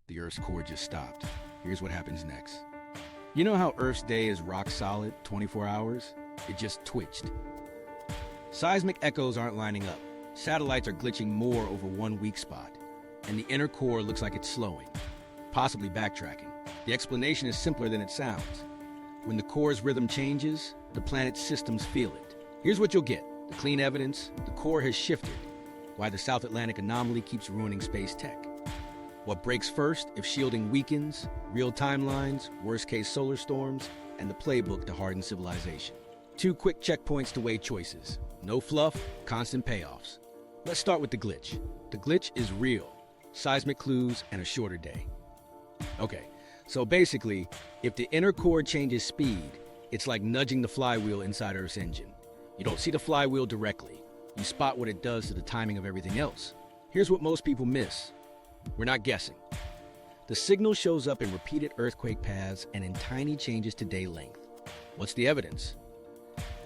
the Earth's core just stopped. Here's what happens next. You know how Earth's day is rock solid, 24 hours? It just twitched. Seismic echoes aren't lining up. Satellites are glitching more over one weak spot, and the inner core looks like it's slowing, possibly backtracking. The explanation is simpler than it sounds. When the core's rhythm changes, the planet's systems feel it. Here's what you'll get: the clean evidence, the core has shifted, why the South Atlantic Anomaly keeps ruining space tech. What breaks first if shielding weakens, real timelines, worst-case solar storms, and the playbook to harden civilization. 2 quick checkpoints to weigh choices. No fluff, constant payoffs. Let's start with the glitch. The glitch is real. Seismic clues and a shorter day. Okay, so basically, if the inner core changes speed, it's like nudging the flywheel inside Earth's engine. You don't see the flywheel directly. You spot what it does to the timing of everything else. Here's what most people miss. We're not guessing. The signal shows up in repeated earthquake paths and in tiny changes to day length. What's the evidence?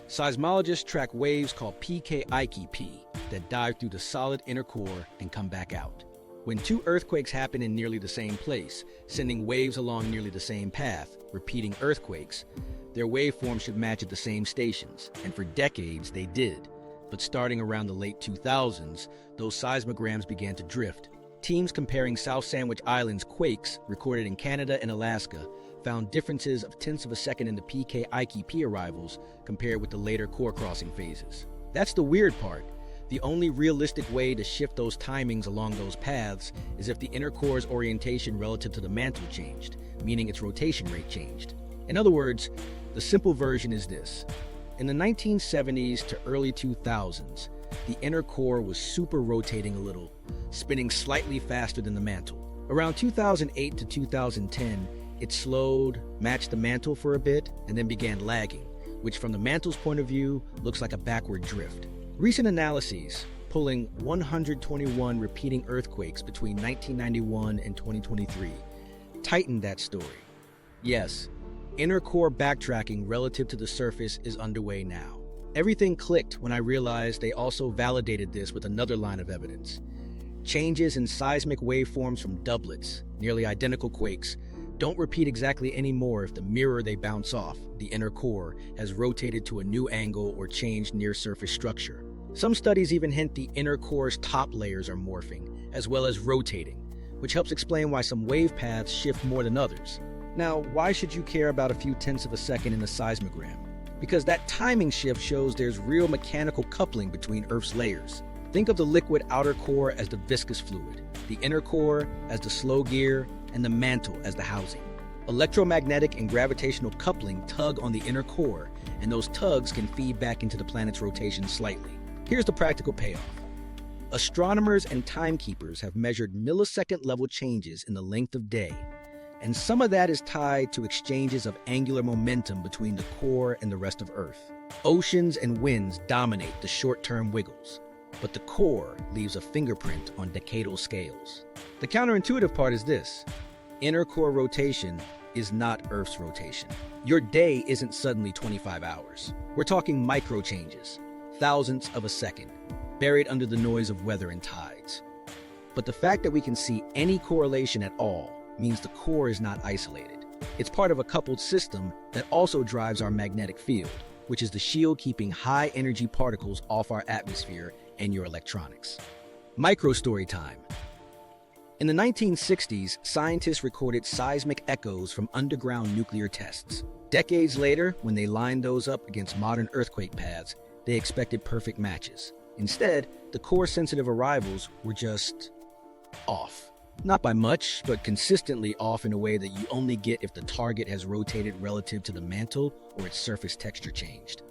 Seismologists track waves called PKIKP that dive through the solid inner core and come back out. When 2 earthquakes happen in nearly the same place, sending waves along nearly the same path, repeating earthquakes, their waveforms should match at the same stations, and for decades they did. But starting around the late 2000s, those seismograms began to drift. Teams comparing South Sandwich Islands quakes recorded in Canada and Alaska found differences of tenths of a second in the PKIKP arrivals compared with the later core crossing phases. That's the weird part. The only realistic way to shift those timings along those paths is if the inner core's orientation relative to the mantle changed, meaning its rotation rate changed. In other words, the simple version is this. In the 1970s to early 2000s, the inner core was super rotating a little, spinning slightly faster than the mantle. Around 2008 to 2010, it slowed, matched the mantle for a bit, and then began lagging, which from the mantle's point of view looks like a backward drift. Recent analyses, pulling 121 repeating earthquakes between 1991 and 2023, tightened that story. Yes, inner core backtracking relative to the surface is underway now. Everything clicked when I realized they also validated this with another line of evidence. Changes in seismic waveforms from doublets, nearly identical quakes, don't repeat exactly anymore if the mirror they bounce off, the inner core, has rotated to a new angle or changed near-surface structure. Some studies even hint the inner core's top layers are morphing, as well as rotating, which helps explain why some wave paths shift more than others. Now, why should you care about a few tenths of a second in a seismogram? Because that timing shift shows there's real mechanical coupling between Earth's layers. Think of the liquid outer core as the viscous fluid, the inner core as the slow gear, and the mantle as the housing. Electromagnetic and gravitational coupling tug on the inner core, and those tugs can feed back into the planet's rotation slightly. Here's the practical payoff. Astronomers and timekeepers have measured millisecond-level changes in the length of day, and some of that is tied to exchanges of angular momentum between the core and the rest of Earth. Oceans and winds dominate the short-term wiggles, but the core leaves a fingerprint on decadal scales. The counterintuitive part is this. Inner core rotation is not Earth's rotation. Your day isn't suddenly 25 hours. We're talking micro changes, thousandths of a second, buried under the noise of weather and tides. But the fact that we can see any correlation at all means the core is not isolated. It's part of a coupled system that also drives our magnetic field, which is the shield keeping high-energy particles off our atmosphere and your electronics. Micro story time. In the 1960s, scientists recorded seismic echoes from underground nuclear tests. Decades later, when they lined those up against modern earthquake paths, they expected perfect matches. Instead, the core-sensitive arrivals were just off. Not by much, but consistently off in a way that you only get if the target has rotated relative to the mantle or its surface texture changed.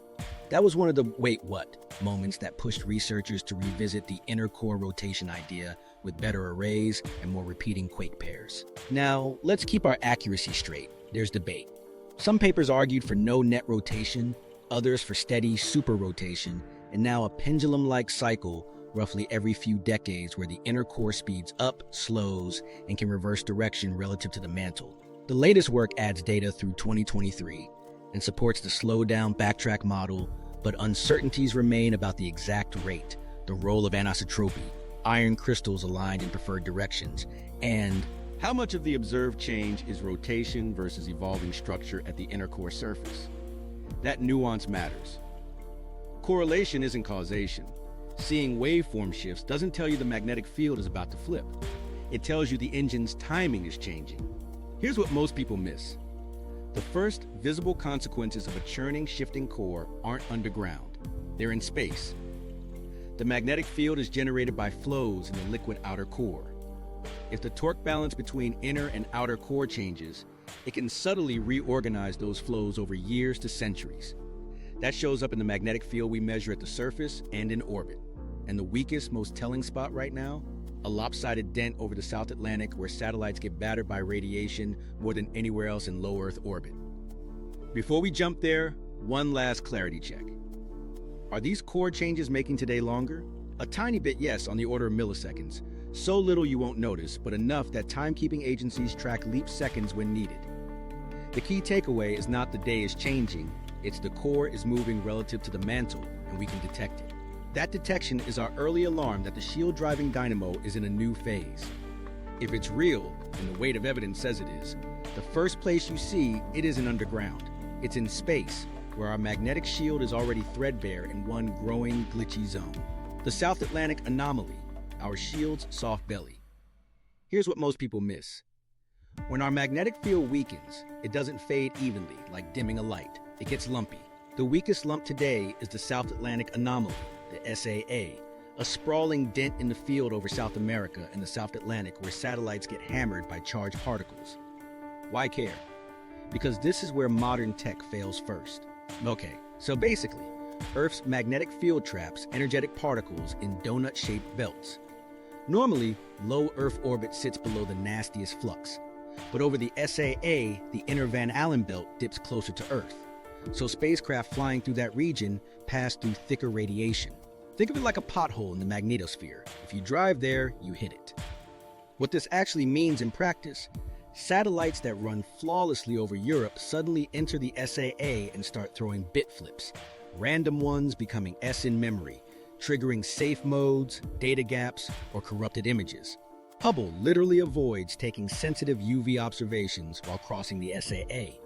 That was one of the wait what moments that pushed researchers to revisit the inner core rotation idea with better arrays and more repeating quake pairs. Now, let's keep our accuracy straight. There's debate. Some papers argued for no net rotation, others for steady super rotation, and now a pendulum-like cycle roughly every few decades where the inner core speeds up, slows, and can reverse direction relative to the mantle. The latest work adds data through 2023 and supports the slowdown backtrack model, but uncertainties remain about the exact rate, the role of anisotropy, iron crystals aligned in preferred directions, and How much of the observed change is rotation versus evolving structure at the inner core surface? That nuance matters. Correlation isn't causation. Seeing waveform shifts doesn't tell you the magnetic field is about to flip. It tells you the engine's timing is changing. Here's what most people miss. The first visible consequences of a churning, shifting core aren't underground. They're in space. The magnetic field is generated by flows in the liquid outer core. If the torque balance between inner and outer core changes, it can subtly reorganize those flows over years to centuries. That shows up in the magnetic field we measure at the surface and in orbit. And the weakest, most telling spot right now? A lopsided dent over the South Atlantic where satellites get battered by radiation more than anywhere else in low Earth orbit. Before we jump there, one last clarity check. Are these core changes making today longer? A tiny bit, yes, on the order of milliseconds. So little you won't notice, but enough that timekeeping agencies track leap seconds when needed. The key takeaway is not the day is changing, it's the core is moving relative to the mantle, and we can detect it. That detection is our early alarm that the shield-driving dynamo is in a new phase. If it's real, and the weight of evidence says it is, the first place you see it isn't underground. It's in space, where our magnetic shield is already threadbare in one growing, glitchy zone. The South Atlantic Anomaly, our shield's soft belly. Here's what most people miss. When our magnetic field weakens, it doesn't fade evenly like dimming a light. It gets lumpy. The weakest lump today is the South Atlantic Anomaly, the SAA, a sprawling dent in the field over South America and the South Atlantic where satellites get hammered by charged particles. Why care? Because this is where modern tech fails first. Okay, so basically, Earth's magnetic field traps energetic particles in donut-shaped belts. Normally, low Earth orbit sits below the nastiest flux, but over the SAA, the inner Van Allen belt dips closer to Earth. So spacecraft flying through that region pass through thicker radiation. Think of it like a pothole in the magnetosphere. If you drive there, you hit it. What this actually means in practice, satellites that run flawlessly over Europe suddenly enter the SAA and start throwing bit flips, random ones becoming S in memory, triggering safe modes, data gaps, or corrupted images. Hubble literally avoids taking sensitive UV observations while crossing the SAA.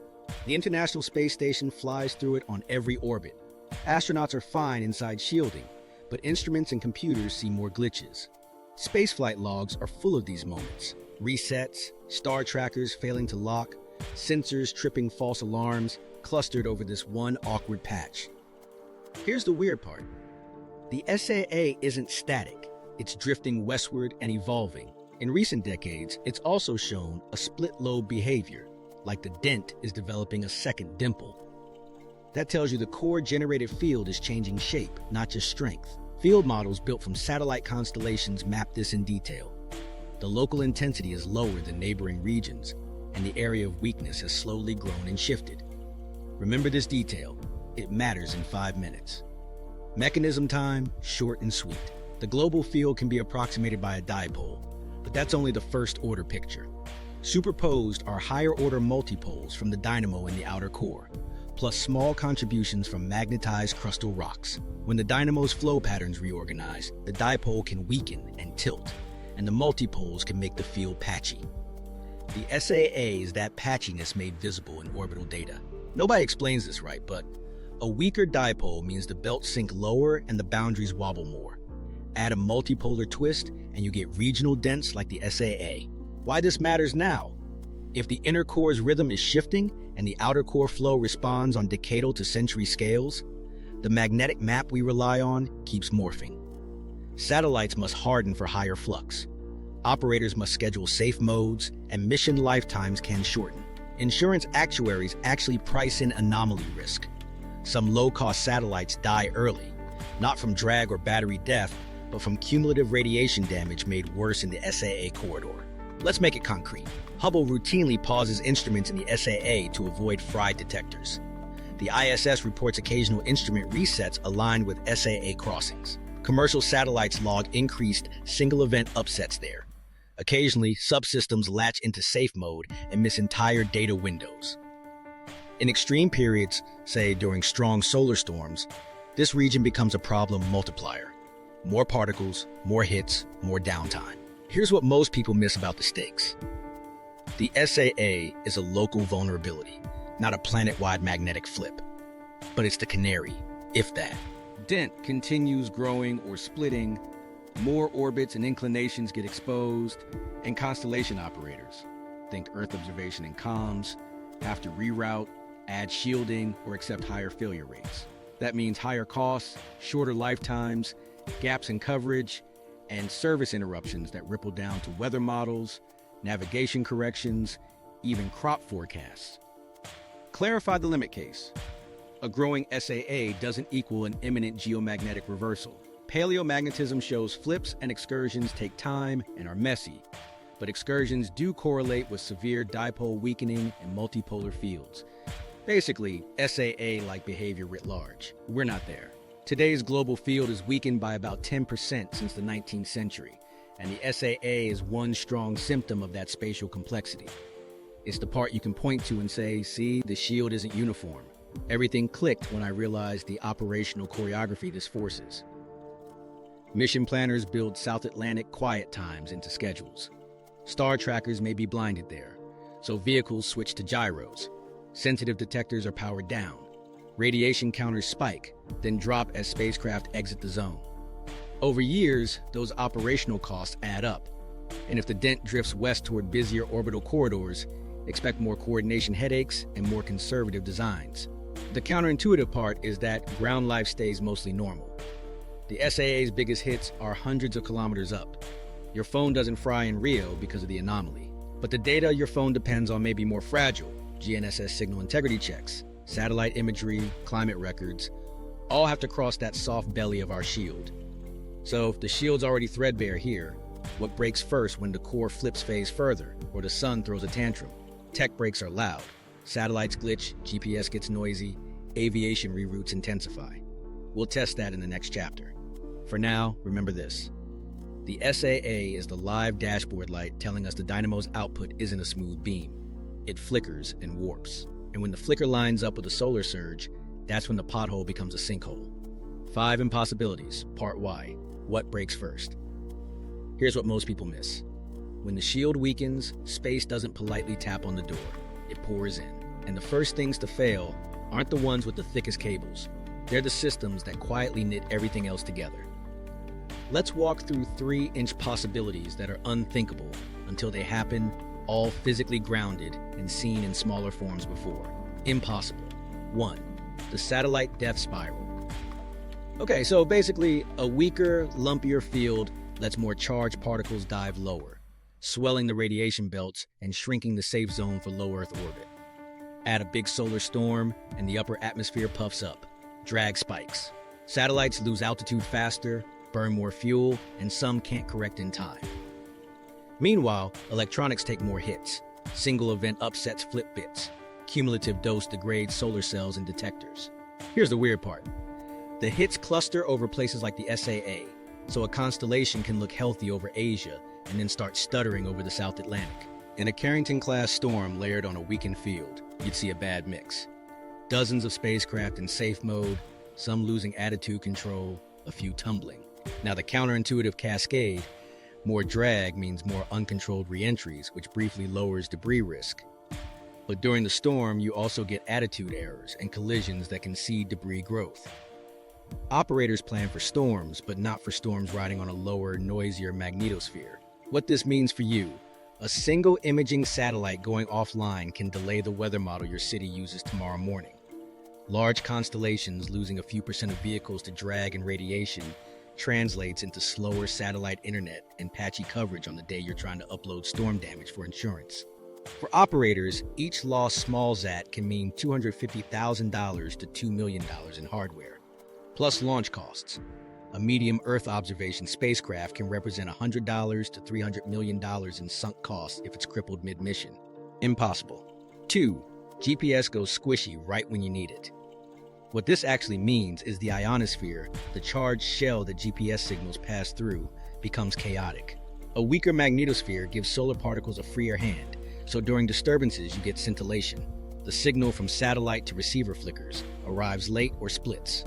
The International Space Station flies through it on every orbit. Astronauts are fine inside shielding, but instruments and computers see more glitches. Spaceflight logs are full of these moments. Resets, star trackers failing to lock, sensors tripping false alarms, clustered over this one awkward patch. Here's the weird part. The SAA isn't static. It's drifting westward and evolving. In recent decades, it's also shown a split-lobe behavior, like the dent is developing a second dimple. That tells you the core-generated field is changing shape, not just strength. Field models built from satellite constellations map this in detail. The local intensity is lower than neighboring regions, and the area of weakness has slowly grown and shifted. Remember this detail. It matters in 5 minutes. Mechanism time, short and sweet. The global field can be approximated by a dipole, but that's only the first-order picture. Superposed are higher-order multipoles from the dynamo in the outer core, plus small contributions from magnetized crustal rocks. When the dynamo's flow patterns reorganize, the dipole can weaken and tilt, and the multipoles can make the field patchy. The SAA is that patchiness made visible in orbital data. Nobody explains this right, but a weaker dipole means the belts sink lower and the boundaries wobble more. Add a multipolar twist, and you get regional dents like the SAA. Why this matters now? If the inner core's rhythm is shifting and the outer core flow responds on decadal to century scales, the magnetic map we rely on keeps morphing. Satellites must harden for higher flux. Operators must schedule safe modes, and mission lifetimes can shorten. Insurance actuaries actually price in anomaly risk. Some low-cost satellites die early, not from drag or battery death, but from cumulative radiation damage made worse in the SAA corridor. Let's make it concrete. Hubble routinely pauses instruments in the SAA to avoid fried detectors. The ISS reports occasional instrument resets aligned with SAA crossings. Commercial satellites log increased single-event upsets there. Occasionally, subsystems latch into safe mode and miss entire data windows. In extreme periods, say during strong solar storms, this region becomes a problem multiplier. More particles, more hits, more downtime. Here's what most people miss about the stakes. The SAA is a local vulnerability, not a planet-wide magnetic flip. But it's the canary, if that. Dent continues growing or splitting, more orbits and inclinations get exposed, and constellation operators, think Earth observation and comms, have to reroute, add shielding, or accept higher failure rates. That means higher costs, shorter lifetimes, gaps in coverage, and service interruptions that ripple down to weather models, navigation corrections, even crop forecasts. Clarify the limit case. A growing SAA doesn't equal an imminent geomagnetic reversal. Paleomagnetism shows flips and excursions take time and are messy, but excursions do correlate with severe dipole weakening and multipolar fields. Basically, SAA-like behavior writ large. We're not there. Today's global field is weakened by about 10% since the 19th century, and the SAA is one strong symptom of that spatial complexity. It's the part you can point to and say, see, the shield isn't uniform. Everything clicked when I realized the operational choreography this forces. Mission planners build South Atlantic quiet times into schedules. Star trackers may be blinded there, so vehicles switch to gyros. Sensitive detectors are powered down. Radiation counters spike, then drop as spacecraft exit the zone. Over years, those operational costs add up, and if the dent drifts west toward busier orbital corridors, expect more coordination headaches and more conservative designs. The counterintuitive part is that ground life stays mostly normal. The SAA's biggest hits are hundreds of kilometers up. Your phone doesn't fry in Rio because of the anomaly, but the data your phone depends on may be more fragile. GNSS signal integrity checks, satellite imagery, climate records, all have to cross that soft belly of our shield. So if the shield's already threadbare here, what breaks first when the core flips phase further or the sun throws a tantrum? Tech breaks are loud. Satellites glitch, GPS gets noisy, aviation reroutes intensify. We'll test that in the next chapter. For now, remember this. The SAA is the live dashboard light telling us the dynamo's output isn't a smooth beam. It flickers and warps. And when the flicker lines up with a solar surge, that's when the pothole becomes a sinkhole. 5 impossibilities, part Y. What breaks first? Here's what most people miss. When the shield weakens, space doesn't politely tap on the door. It pours in. And the first things to fail aren't the ones with the thickest cables. They're the systems that quietly knit everything else together. Let's walk through 3-inch possibilities that are unthinkable until they happen, all physically grounded and seen in smaller forms before. Impossible. 1. The satellite death spiral. Okay, so basically, a weaker, lumpier field lets more charged particles dive lower, swelling the radiation belts and shrinking the safe zone for low Earth orbit. Add a big solar storm, and the upper atmosphere puffs up. Drag spikes. Satellites lose altitude faster, burn more fuel, and some can't correct in time. Meanwhile, electronics take more hits. Single event upsets flip bits. Cumulative dose degrades solar cells and detectors. Here's the weird part. The hits cluster over places like the SAA, so a constellation can look healthy over Asia and then start stuttering over the South Atlantic. In a Carrington-class storm layered on a weakened field, you'd see a bad mix. Dozens of spacecraft in safe mode, some losing attitude control, a few tumbling. Now the counterintuitive cascade, more drag means more uncontrolled reentries, which briefly lowers debris risk. But during the storm, you also get attitude errors and collisions that can seed debris growth. Operators plan for storms, but not for storms riding on a lower, noisier magnetosphere. What this means for you: a single imaging satellite going offline can delay the weather model your city uses tomorrow morning. Large constellations losing a few percent of vehicles to drag and radiation translates into slower satellite internet and patchy coverage on the day you're trying to upload storm damage for insurance. For operators, each lost small ZAT can mean $250,000 to $2 million in hardware, plus launch costs. A medium Earth observation spacecraft can represent $100 to $300 million in sunk costs if it's crippled mid-mission. Impossible. 2. GPS goes squishy right when you need it. What this actually means is the ionosphere, the charged shell that GPS signals pass through, becomes chaotic. A weaker magnetosphere gives solar particles a freer hand, so during disturbances you get scintillation. The signal from satellite to receiver flickers, arrives late or splits.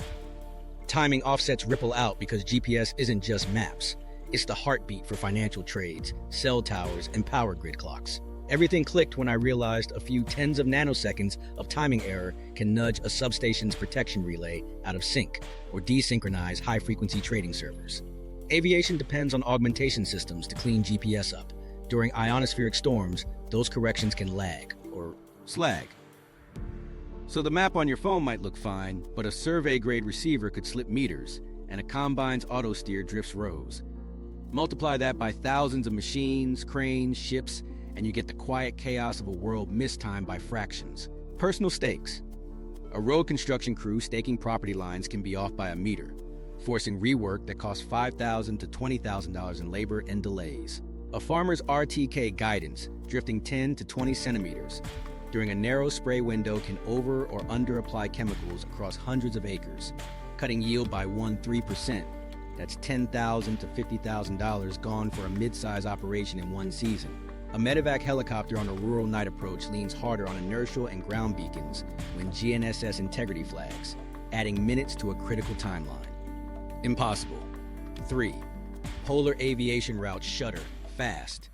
Timing offsets ripple out because GPS isn't just maps. It's the heartbeat for financial trades, cell towers, and power grid clocks. Everything clicked when I realized a few tens of nanoseconds of timing error can nudge a substation's protection relay out of sync or desynchronize high-frequency trading servers. Aviation depends on augmentation systems to clean GPS up. During ionospheric storms, those corrections can lag, or slag. So the map on your phone might look fine, but a survey-grade receiver could slip meters, and a combine's auto-steer drifts rows. Multiply that by thousands of machines, cranes, ships, and you get the quiet chaos of a world mistimed by fractions. Personal stakes. A road construction crew staking property lines can be off by a meter, forcing rework that costs $5,000 to $20,000 in labor and delays. A farmer's RTK guidance, drifting 10 to 20 centimeters, during a narrow spray window can over or under apply chemicals across hundreds of acres, cutting yield by 1-3%. That's $10,000 to $50,000 gone for a mid-size operation in one season. A medevac helicopter on a rural night approach leans harder on inertial and ground beacons when GNSS integrity flags, adding minutes to a critical timeline. Impossible. 3. Polar aviation routes shudder fast.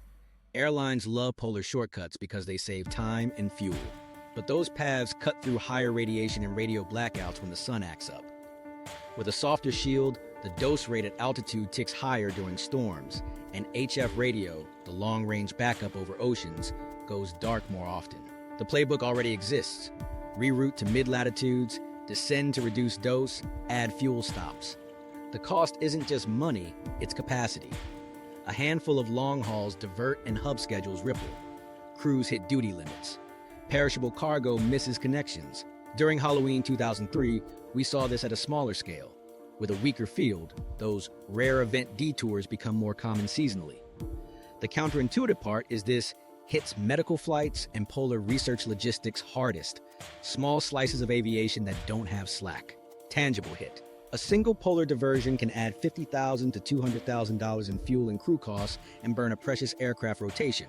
Airlines love polar shortcuts because they save time and fuel. But those paths cut through higher radiation and radio blackouts when the sun acts up. With a softer shield, the dose rate at altitude ticks higher during storms, and HF radio, the long-range backup over oceans, goes dark more often. The playbook already exists. Reroute to mid-latitudes, descend to reduce dose, add fuel stops. The cost isn't just money, it's capacity. A handful of long hauls divert and hub schedules ripple. Crews hit duty limits. Perishable cargo misses connections. During Halloween 2003, we saw this at a smaller scale. With a weaker field, those rare event detours become more common seasonally. The counterintuitive part is this hits medical flights and polar research logistics hardest. Small slices of aviation that don't have slack. Tangible hit. A single polar diversion can add $50,000 to $200,000 in fuel and crew costs and burn a precious aircraft rotation.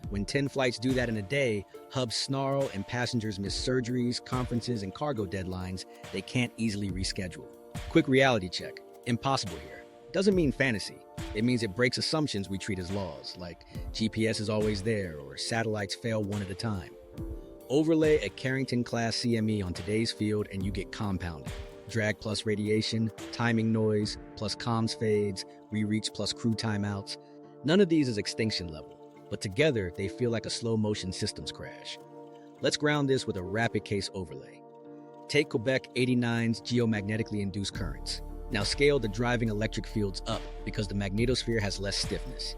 When 10 flights do that in a day, hubs snarl and passengers miss surgeries, conferences, and cargo deadlines they can't easily reschedule. Quick reality check. Impossible here. Doesn't mean fantasy. It means it breaks assumptions we treat as laws, like GPS is always there or satellites fail one at a time. Overlay a Carrington-class CME on today's field and you get compounded. Drag plus radiation, timing noise, plus comms fades, re-reach plus crew timeouts. None of these is extinction level, but together they feel like a slow-motion systems crash. Let's ground this with a rapid case overlay. Take Quebec 89's geomagnetically induced currents. Now scale the driving electric fields up because the magnetosphere has less stiffness.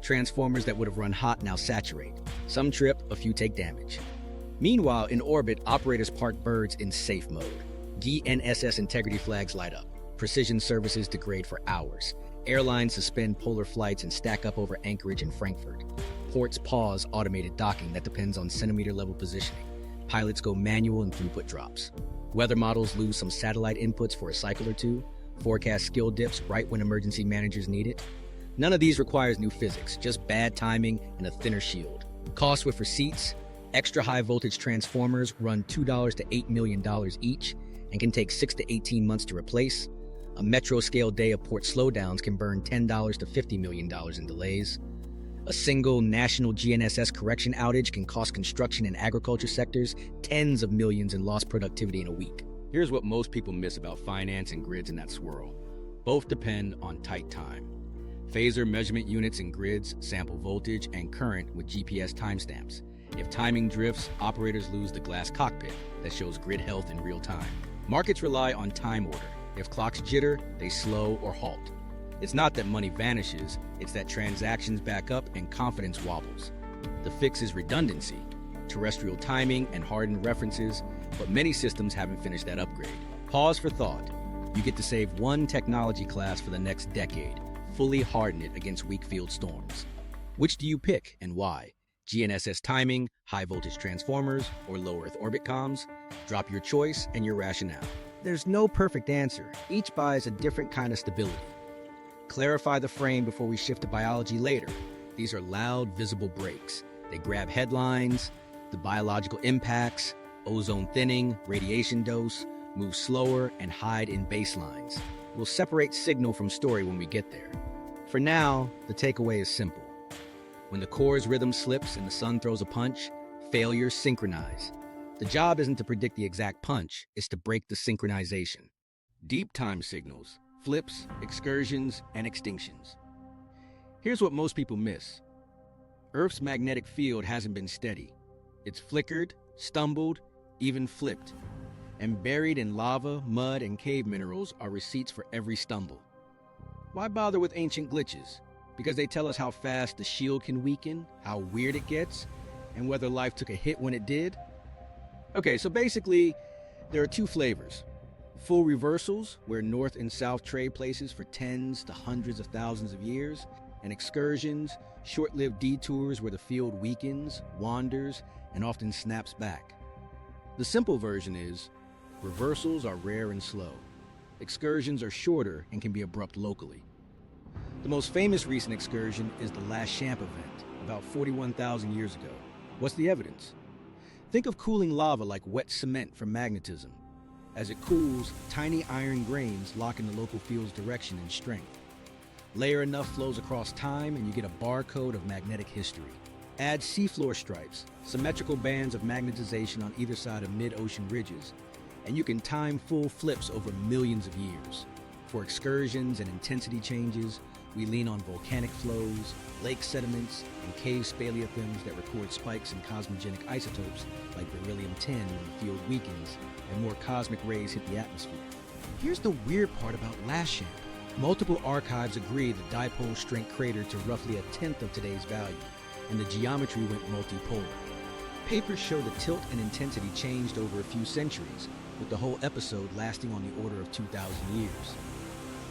Transformers that would have run hot now saturate. Some trip, a few take damage. Meanwhile, in orbit, operators park birds in safe mode. GNSS integrity flags light up. Precision services degrade for hours. Airlines suspend polar flights and stack up over Anchorage and Frankfurt. Ports pause automated docking that depends on centimeter-level positioning. Pilots go manual and throughput drops. Weather models lose some satellite inputs for a cycle or two. Forecast skill dips right when emergency managers need it. None of these requires new physics, just bad timing and a thinner shield. Costs with receipts. Extra high voltage transformers run $2 to $8 million each and can take 6 to 18 months to replace. A metro-scale day of port slowdowns can burn $10 to $50 million in delays. A single national GNSS correction outage can cost construction and agriculture sectors tens of millions in lost productivity in a week. Here's what most people miss about finance and grids in that swirl. Both depend on tight time. Phasor measurement units and grids sample voltage and current with GPS timestamps. If timing drifts, operators lose the glass cockpit that shows grid health in real time. Markets rely on time order. If clocks jitter, they slow or halt. It's not that money vanishes, it's that transactions back up and confidence wobbles. The fix is redundancy, terrestrial timing and hardened references, but many systems haven't finished that upgrade. Pause for thought. You get to save one technology class for the next decade, fully harden it against weak field storms. Which do you pick and why? GNSS timing, high voltage transformers, or low Earth orbit comms? Drop your choice and your rationale. There's no perfect answer. Each buys a different kind of stability. Clarify the frame before we shift to biology later. These are loud, visible breaks. They grab headlines, the biological impacts, ozone thinning, radiation dose, move slower, and hide in baselines. We'll separate signal from story when we get there. For now, the takeaway is simple. When the core's rhythm slips and the sun throws a punch, failures synchronize. The job isn't to predict the exact punch, it's to break the synchronization. Deep time signals, flips, excursions, and extinctions. Here's what most people miss. Earth's magnetic field hasn't been steady. It's flickered, stumbled, even flipped. And buried in lava, mud, and cave minerals are receipts for every stumble. Why bother with ancient glitches? Because they tell us how fast the shield can weaken, how weird it gets, and whether life took a hit when it did? Okay, so basically, there are two flavors. Full reversals, where north and south trade places for tens to hundreds of thousands of years, and excursions, short-lived detours where the field weakens, wanders, and often snaps back. The simple version is, reversals are rare and slow. Excursions are shorter and can be abrupt locally. The most famous recent excursion is the Laschamp event, about 41,000 years ago. What's the evidence? Think of cooling lava like wet cement from magnetism. As it cools, tiny iron grains lock in the local field's direction and strength. Layer enough flows across time and you get a barcode of magnetic history. Add seafloor stripes, symmetrical bands of magnetization on either side of mid-ocean ridges, and you can time full flips over millions of years. For excursions and intensity changes, we lean on volcanic flows, lake sediments, and cave speleothems that record spikes in cosmogenic isotopes like beryllium-10 when the field weakens and more cosmic rays hit the atmosphere. Here's the weird part about Laschamp. Multiple archives agree the dipole strength cratered to roughly 1/10 of today's value, and the geometry went multipolar. Papers show the tilt and intensity changed over a few centuries, with the whole episode lasting on the order of 2,000 years.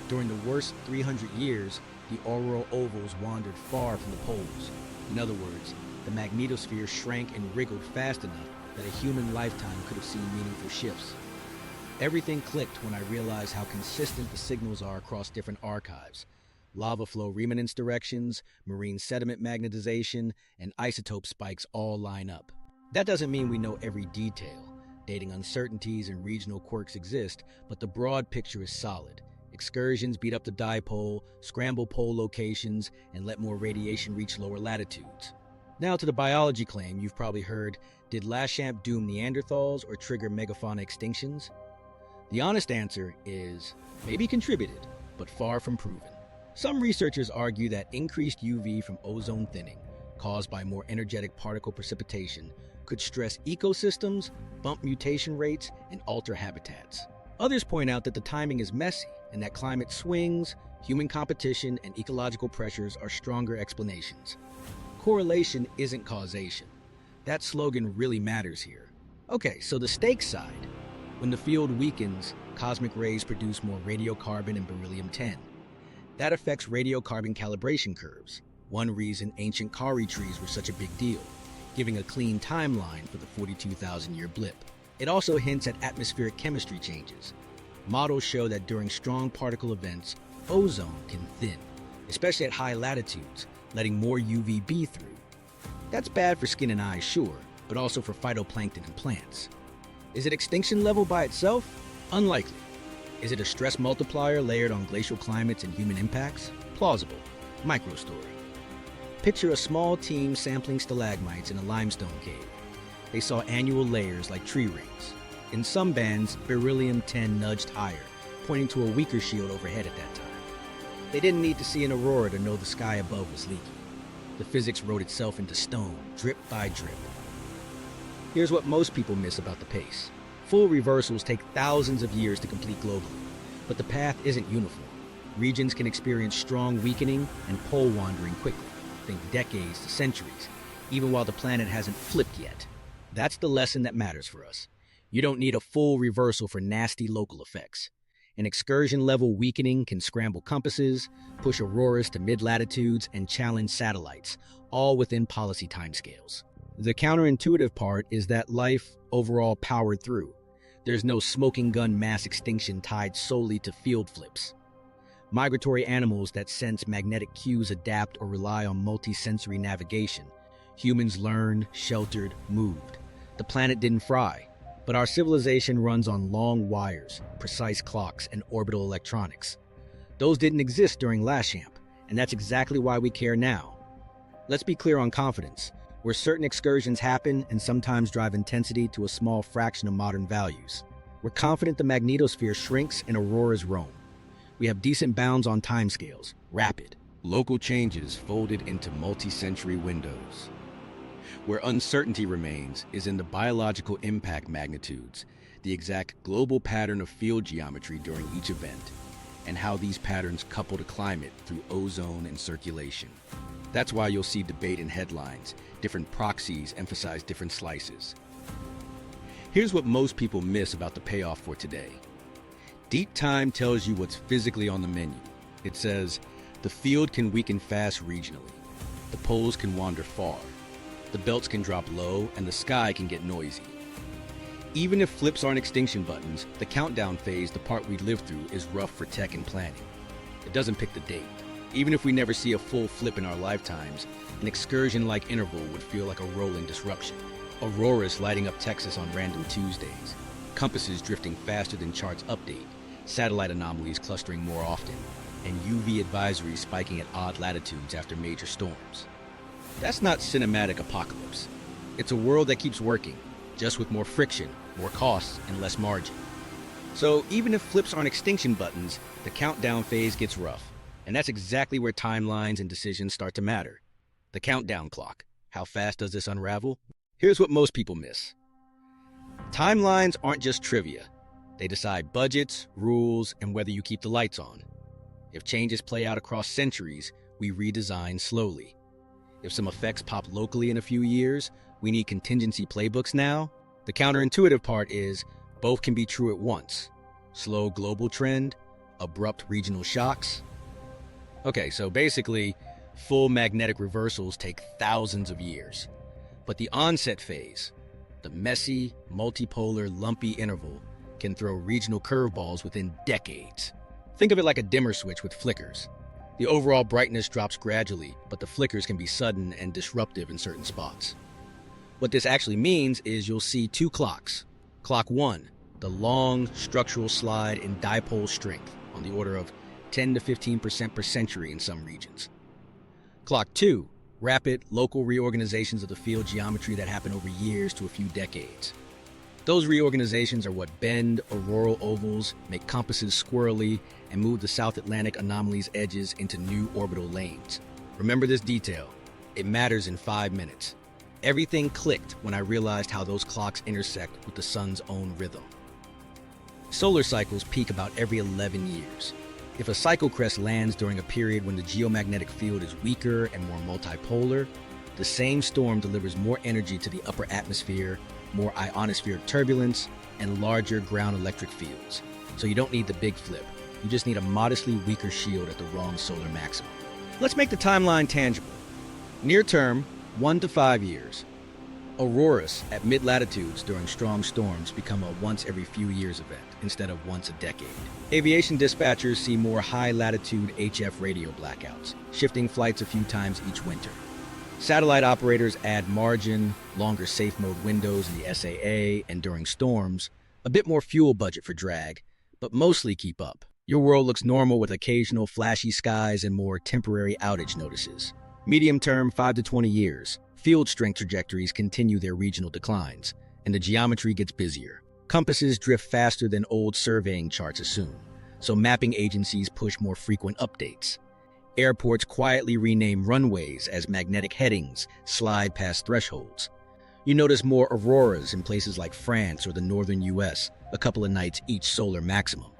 During the worst 300 years, the auroral ovals wandered far from the poles. In other words, the magnetosphere shrank and wriggled fast enough that a human lifetime could have seen meaningful shifts. Everything clicked when I realized how consistent the signals are across different archives. Lava flow remanence directions, marine sediment magnetization, and isotope spikes all line up. That doesn't mean we know every detail. Dating uncertainties and regional quirks exist, but the broad picture is solid. Excursions beat up the dipole, scramble pole locations, and let more radiation reach lower latitudes. Now to the biology claim you've probably heard, did Laschamp doom Neanderthals or trigger megafauna extinctions? The honest answer is, maybe contributed, but far from proven. Some researchers argue that increased UV from ozone thinning, caused by more energetic particle precipitation, could stress ecosystems, bump mutation rates, and alter habitats. Others point out that the timing is messy, and that climate swings, human competition, and ecological pressures are stronger explanations. Correlation isn't causation. That slogan really matters here. Okay, so the stakes side. When the field weakens, cosmic rays produce more radiocarbon and beryllium-10. That affects radiocarbon calibration curves, one reason ancient kauri trees were such a big deal, giving a clean timeline for the 42,000-year blip. It also hints at atmospheric chemistry changes. Models show that during strong particle events, ozone can thin, especially at high latitudes, letting more UVB through. That's bad for skin and eyes, sure, but also for phytoplankton and plants. Is it extinction level by itself? Unlikely. Is it a stress multiplier layered on glacial climates and human impacts? Plausible. Microstory. Picture a small team sampling stalagmites in a limestone cave. They saw annual layers like tree rings. In some bands, beryllium-10 nudged higher, pointing to a weaker shield overhead at that time. They didn't need to see an aurora to know the sky above was leaky. The physics wrote itself into stone, drip by drip. Here's what most people miss about the pace. Full reversals take thousands of years to complete globally, but the path isn't uniform. Regions can experience strong weakening and pole wandering quickly. Think decades to centuries, even while the planet hasn't flipped yet. That's the lesson that matters for us. You don't need a full reversal for nasty local effects. An excursion-level weakening can scramble compasses, push auroras to mid-latitudes, and challenge satellites, all within policy timescales. The counterintuitive part is that life overall powered through. There's no smoking gun mass extinction tied solely to field flips. Migratory animals that sense magnetic cues adapt or rely on multi-sensory navigation. Humans learned, sheltered, moved. The planet didn't fry, but our civilization runs on long wires, precise clocks, and orbital electronics. Those didn't exist during Laschamp, and that's exactly why we care now. Let's be clear on confidence, where certain excursions happen and sometimes drive intensity to a small fraction of modern values. We're confident the magnetosphere shrinks and auroras roam. We have decent bounds on timescales, rapid. Local changes folded into multi-century windows. Where uncertainty remains is in the biological impact magnitudes, the exact global pattern of field geometry during each event, and how these patterns couple to climate through ozone and circulation. That's why you'll see debate in headlines. Different proxies emphasize different slices. Here's what most people miss about the payoff for today. Deep time tells you what's physically on the menu. It says, the field can weaken fast regionally. The poles can wander far. The belts can drop low, and the sky can get noisy. Even if flips aren't extinction buttons, the countdown phase, the part we live through, is rough for tech and planning. It doesn't pick the date. Even if we never see a full flip in our lifetimes, an excursion-like interval would feel like a rolling disruption. Auroras lighting up Texas on random Tuesdays. Compasses drifting faster than charts update. Satellite anomalies clustering more often. And UV advisories spiking at odd latitudes after major storms. That's not cinematic apocalypse. It's a world that keeps working, just with more friction, more costs, and less margin. So even if flips aren't extinction buttons, the countdown phase gets rough. And that's exactly where timelines and decisions start to matter. The countdown clock. How fast does this unravel? Here's what most people miss. Timelines aren't just trivia. They decide budgets, rules, and whether you keep the lights on. If changes play out across centuries, we redesign slowly. If some effects pop locally in a few years, we need contingency playbooks now. The counterintuitive part is both can be true at once. Slow global trend, abrupt regional shocks. Okay, so basically, full magnetic reversals take thousands of years. But the onset phase, the messy, multipolar, lumpy interval, can throw regional curveballs within decades. Think of it like a dimmer switch with flickers. The overall brightness drops gradually, but the flickers can be sudden and disruptive in certain spots. What this actually means is you'll see two clocks. Clock 1, the long structural slide in dipole strength on the order of 10 to 15% per century in some regions. Clock 2, rapid local reorganizations of the field geometry that happen over years to a few decades. Those reorganizations are what bend auroral ovals, make compasses squirrely, and move the South Atlantic Anomaly's edges into new orbital lanes. Remember this detail. It matters in 5 minutes. Everything clicked when I realized how those clocks intersect with the sun's own rhythm. Solar cycles peak about every 11 years. If a cycle crest lands during a period when the geomagnetic field is weaker and more multipolar, the same storm delivers more energy to the upper atmosphere, more ionospheric turbulence, and larger ground electric fields. So you don't need the big flip. You just need a modestly weaker shield at the wrong solar maximum. Let's make the timeline tangible. Near term, 1 to 5 years. Auroras at mid-latitudes during strong storms become a once every few years event instead of once a decade. Aviation dispatchers see more high-latitude HF radio blackouts, shifting flights a few times each winter. Satellite operators add margin, longer safe mode windows in the SAA, and during storms, a bit more fuel budget for drag, but mostly keep up. Your world looks normal with occasional flashy skies and more temporary outage notices. Medium term, 5 to 20 years. Field strength trajectories continue their regional declines, and the geometry gets busier. Compasses drift faster than old surveying charts assume, so mapping agencies push more frequent updates. Airports quietly rename runways as magnetic headings slide past thresholds. You notice more auroras in places like France or the northern US, a couple of nights each solar maximum.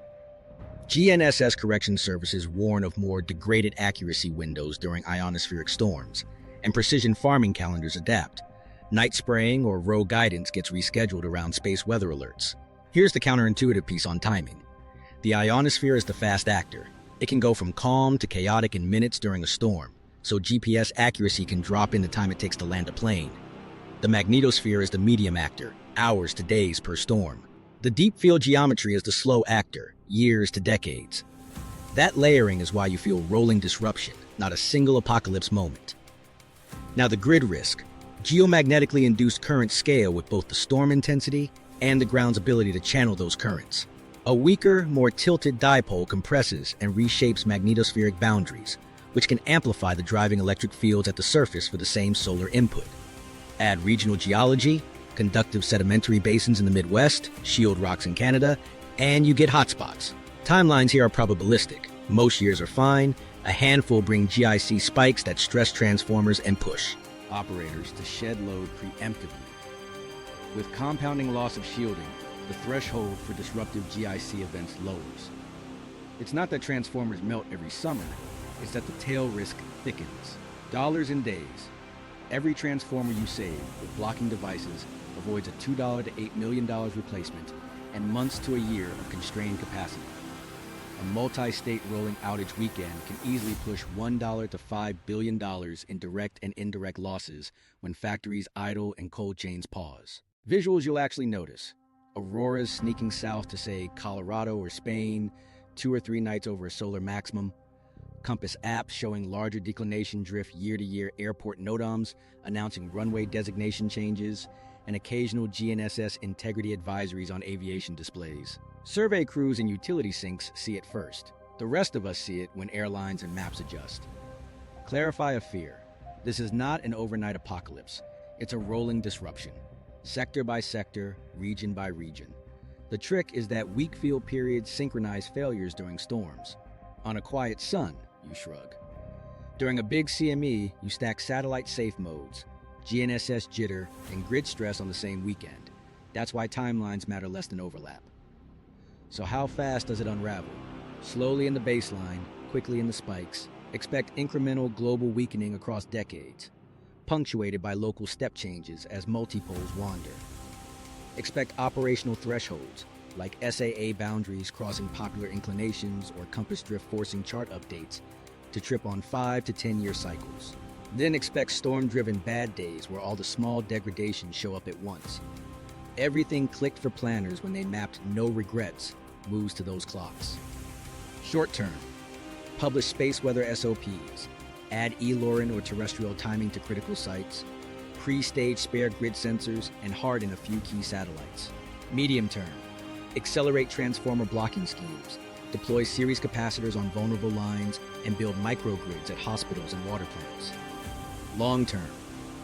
GNSS correction services warn of more degraded accuracy windows during ionospheric storms, and precision farming calendars adapt. Night spraying or row guidance gets rescheduled around space weather alerts. Here's the counterintuitive piece on timing. The ionosphere is the fast actor. It can go from calm to chaotic in minutes during a storm, so GPS accuracy can drop in the time it takes to land a plane. The magnetosphere is the medium actor, hours to days per storm. The deep field geometry is the slow actor, years to decades. That layering is why you feel rolling disruption, not a single apocalypse moment. Now the grid risk. Geomagnetically induced currents scale with both the storm intensity and the ground's ability to channel those currents. A weaker, more tilted dipole compresses and reshapes magnetospheric boundaries, which can amplify the driving electric fields at the surface for the same solar input. Add regional geology, conductive sedimentary basins in the Midwest, shield rocks in Canada, and you get hotspots. Timelines here are probabilistic. Most years are fine. A handful bring GIC spikes that stress transformers and push operators to shed load preemptively. With compounding loss of shielding, the threshold for disruptive GIC events lowers. It's not that transformers melt every summer, it's that the tail risk thickens. Dollars in days. Every transformer you save with blocking devices avoids a $2 to $8 million replacement and months to a year of constrained capacity. A multi-state rolling outage weekend can easily push $1 to $5 billion in direct and indirect losses when factories idle and cold chains pause. Visuals you'll actually notice. Auroras sneaking south to, say, Colorado or Spain, 2 or 3 nights over a solar maximum. Compass apps showing larger declination drift year-to-year airport NOTAMs announcing runway designation changes, and occasional GNSS integrity advisories on aviation displays. Survey crews and utility sinks see it first. The rest of us see it when airlines and maps adjust. Clarify a fear. This is not an overnight apocalypse. It's a rolling disruption, sector by sector, region by region. The trick is that weak field periods synchronize failures during storms. On a quiet sun, you shrug. During a big CME, you stack satellite safe modes, GNSS jitter, and grid stress on the same weekend. That's why timelines matter less than overlap. So how fast does it unravel? Slowly in the baseline, quickly in the spikes. Expect incremental global weakening across decades, punctuated by local step changes as multipoles wander. Expect operational thresholds, like SAA boundaries crossing popular inclinations or compass drift forcing chart updates, to trip on 5 to 10-year cycles. Then expect storm-driven bad days where all the small degradations show up at once. Everything clicked for planners when they mapped no regrets moves to those clocks. Short term, publish space weather SOPs, add ELORAN or terrestrial timing to critical sites, pre-stage spare grid sensors, and harden a few key satellites. Medium term, accelerate transformer blocking schemes, deploy series capacitors on vulnerable lines, and build microgrids at hospitals and water plants. Long term,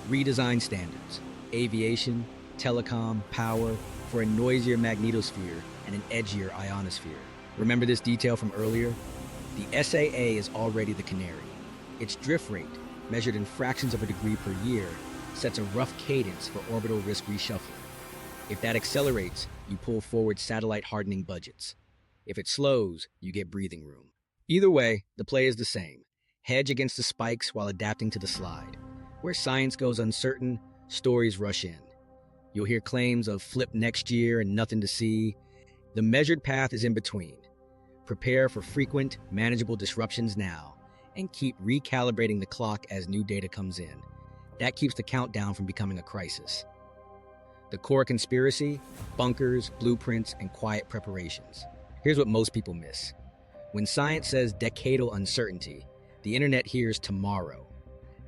redesign standards, aviation, telecom, power, for a noisier magnetosphere and an edgier ionosphere. Remember this detail from earlier? The SAA is already the canary. Its drift rate, measured in fractions of a degree per year, sets a rough cadence for orbital risk reshuffling. If that accelerates, you pull forward satellite hardening budgets. If it slows, you get breathing room. Either way, the play is the same. Hedge against the spikes while adapting to the slide. Where science goes uncertain, stories rush in. You'll hear claims of flip next year and nothing to see. The measured path is in between. Prepare for frequent, manageable disruptions now, and keep recalibrating the clock as new data comes in. That keeps the countdown from becoming a crisis. The core conspiracy: bunkers, blueprints, and quiet preparations. Here's what most people miss. When science says decadal uncertainty, the internet hears tomorrow.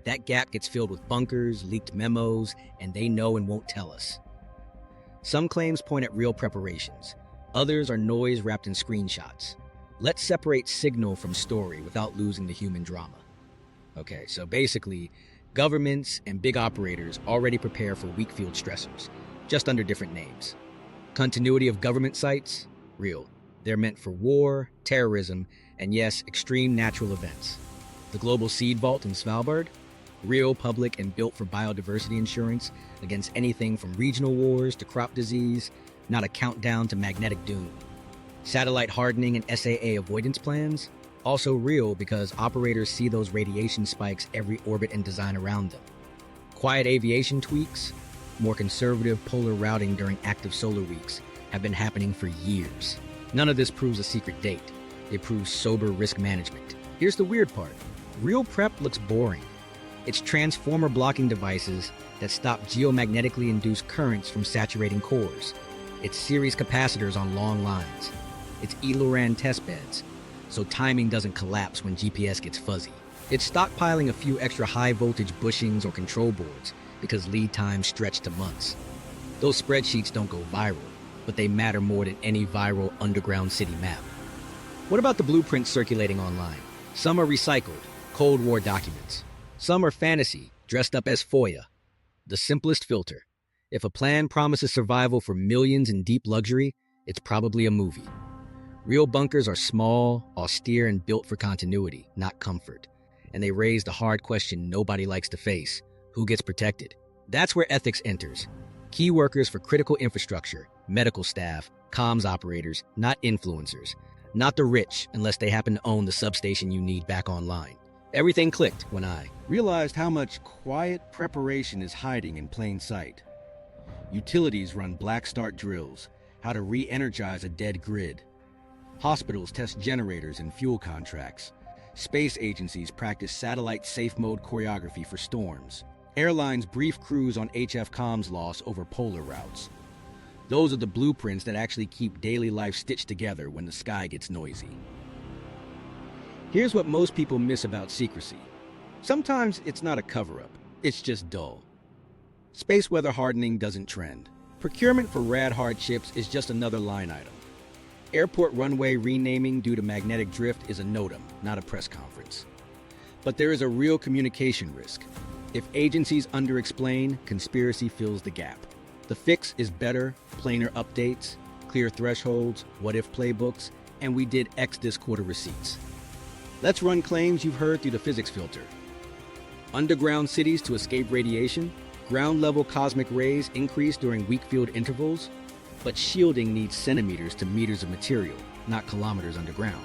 That gap gets filled with bunkers, leaked memos, and they know and won't tell us. Some claims point at real preparations. Others are noise wrapped in screenshots. Let's separate signal from story without losing the human drama. Okay, so basically, governments and big operators already prepare for weak field stressors, just under different names. Continuity of government sites? Real. They're meant for war, terrorism, and yes, extreme natural events. The global seed vault in Svalbard? Real, public, and built for biodiversity insurance against anything from regional wars to crop disease, not a countdown to magnetic doom. Satellite hardening and SAA avoidance plans? Also real because operators see those radiation spikes every orbit and design around them. Quiet aviation tweaks? More conservative polar routing during active solar weeks have been happening for years. None of this proves a secret date. It proves sober risk management. Here's the weird part. Real prep looks boring. It's transformer blocking devices that stop geomagnetically induced currents from saturating cores. It's series capacitors on long lines. It's ELORAN testbeds, so timing doesn't collapse when GPS gets fuzzy. It's stockpiling a few extra high-voltage bushings or control boards because lead times stretch to months. Those spreadsheets don't go viral, but they matter more than any viral underground city map. What about the blueprints circulating online? Some are recycled, Cold War documents. Some are fantasy, dressed up as FOIA. The simplest filter. If a plan promises survival for millions in deep luxury, it's probably a movie. Real bunkers are small, austere, and built for continuity, not comfort. And they raise the hard question nobody likes to face: who gets protected? That's where ethics enters. Key workers for critical infrastructure, medical staff, comms operators, not influencers. Not the rich, unless they happen to own the substation you need back online. Everything clicked when I realized how much quiet preparation is hiding in plain sight. Utilities run black start drills, how to re-energize a dead grid. Hospitals test generators and fuel contracts. Space agencies practice satellite safe mode choreography for storms. Airlines brief crews on HF comms loss over polar routes. Those are the blueprints that actually keep daily life stitched together when the sky gets noisy. Here's what most people miss about secrecy. Sometimes it's not a cover-up, it's just dull. Space weather hardening doesn't trend. Procurement for rad-hard chips is just another line item. Airport runway renaming due to magnetic drift is a NOTAM, not a press conference. But there is a real communication risk. If agencies underexplain, conspiracy fills the gap. The fix is better, plainer updates, clear thresholds, what-if playbooks, and we did X this quarter receipts. Let's run claims you've heard through the physics filter. Underground cities to escape radiation, ground-level cosmic rays increase during weak field intervals, but shielding needs centimeters to meters of material, not kilometers underground.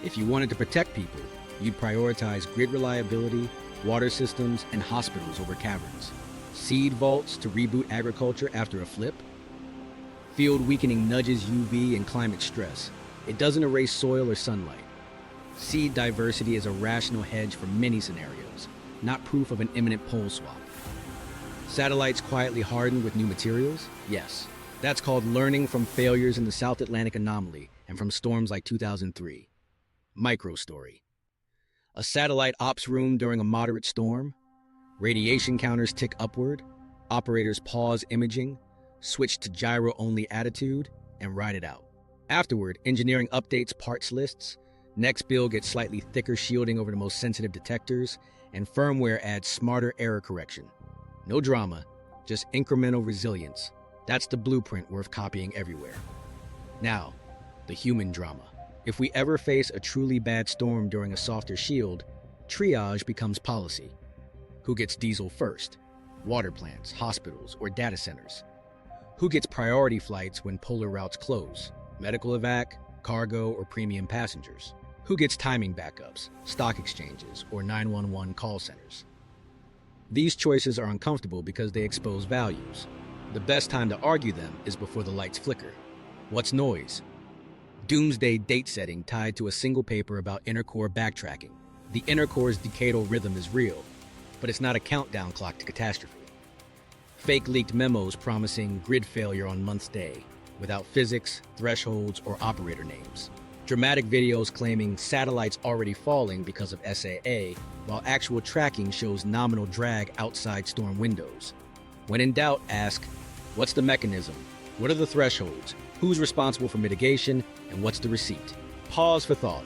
If you wanted to protect people, you'd prioritize grid reliability, water systems, and hospitals over caverns. Seed vaults to reboot agriculture after a flip. Field weakening nudges UV and climate stress. It doesn't erase soil or sunlight. Seed diversity is a rational hedge for many scenarios, not proof of an imminent pole swap. Satellites quietly hardened with new materials? Yes. That's called learning from failures in the South Atlantic Anomaly and from storms like 2003. Micro story. A satellite ops room during a moderate storm. Radiation counters tick upward. Operators pause imaging, switch to gyro-only attitude, and ride it out. Afterward, engineering updates parts lists. Next build gets slightly thicker shielding over the most sensitive detectors, and firmware adds smarter error correction. No drama, just incremental resilience. That's the blueprint worth copying everywhere. Now, the human drama. If we ever face a truly bad storm during a softer shield, triage becomes policy. Who gets diesel first? Water plants, hospitals, or data centers? Who gets priority flights when polar routes close? Medical evac, cargo, or premium passengers? Who gets timing backups, stock exchanges, or 911 call centers? These choices are uncomfortable because they expose values. The best time to argue them is before the lights flicker. What's noise? Doomsday date setting tied to a single paper about inner core backtracking. The inner core's decadal rhythm is real, but it's not a countdown clock to catastrophe. Fake leaked memos promising grid failure on month's day, without physics, thresholds, or operator names. Dramatic videos claiming satellites already falling because of SAA, while actual tracking shows nominal drag outside storm windows. When in doubt, ask, what's the mechanism? What are the thresholds? Who's responsible for mitigation? And what's the receipt? Pause for thought.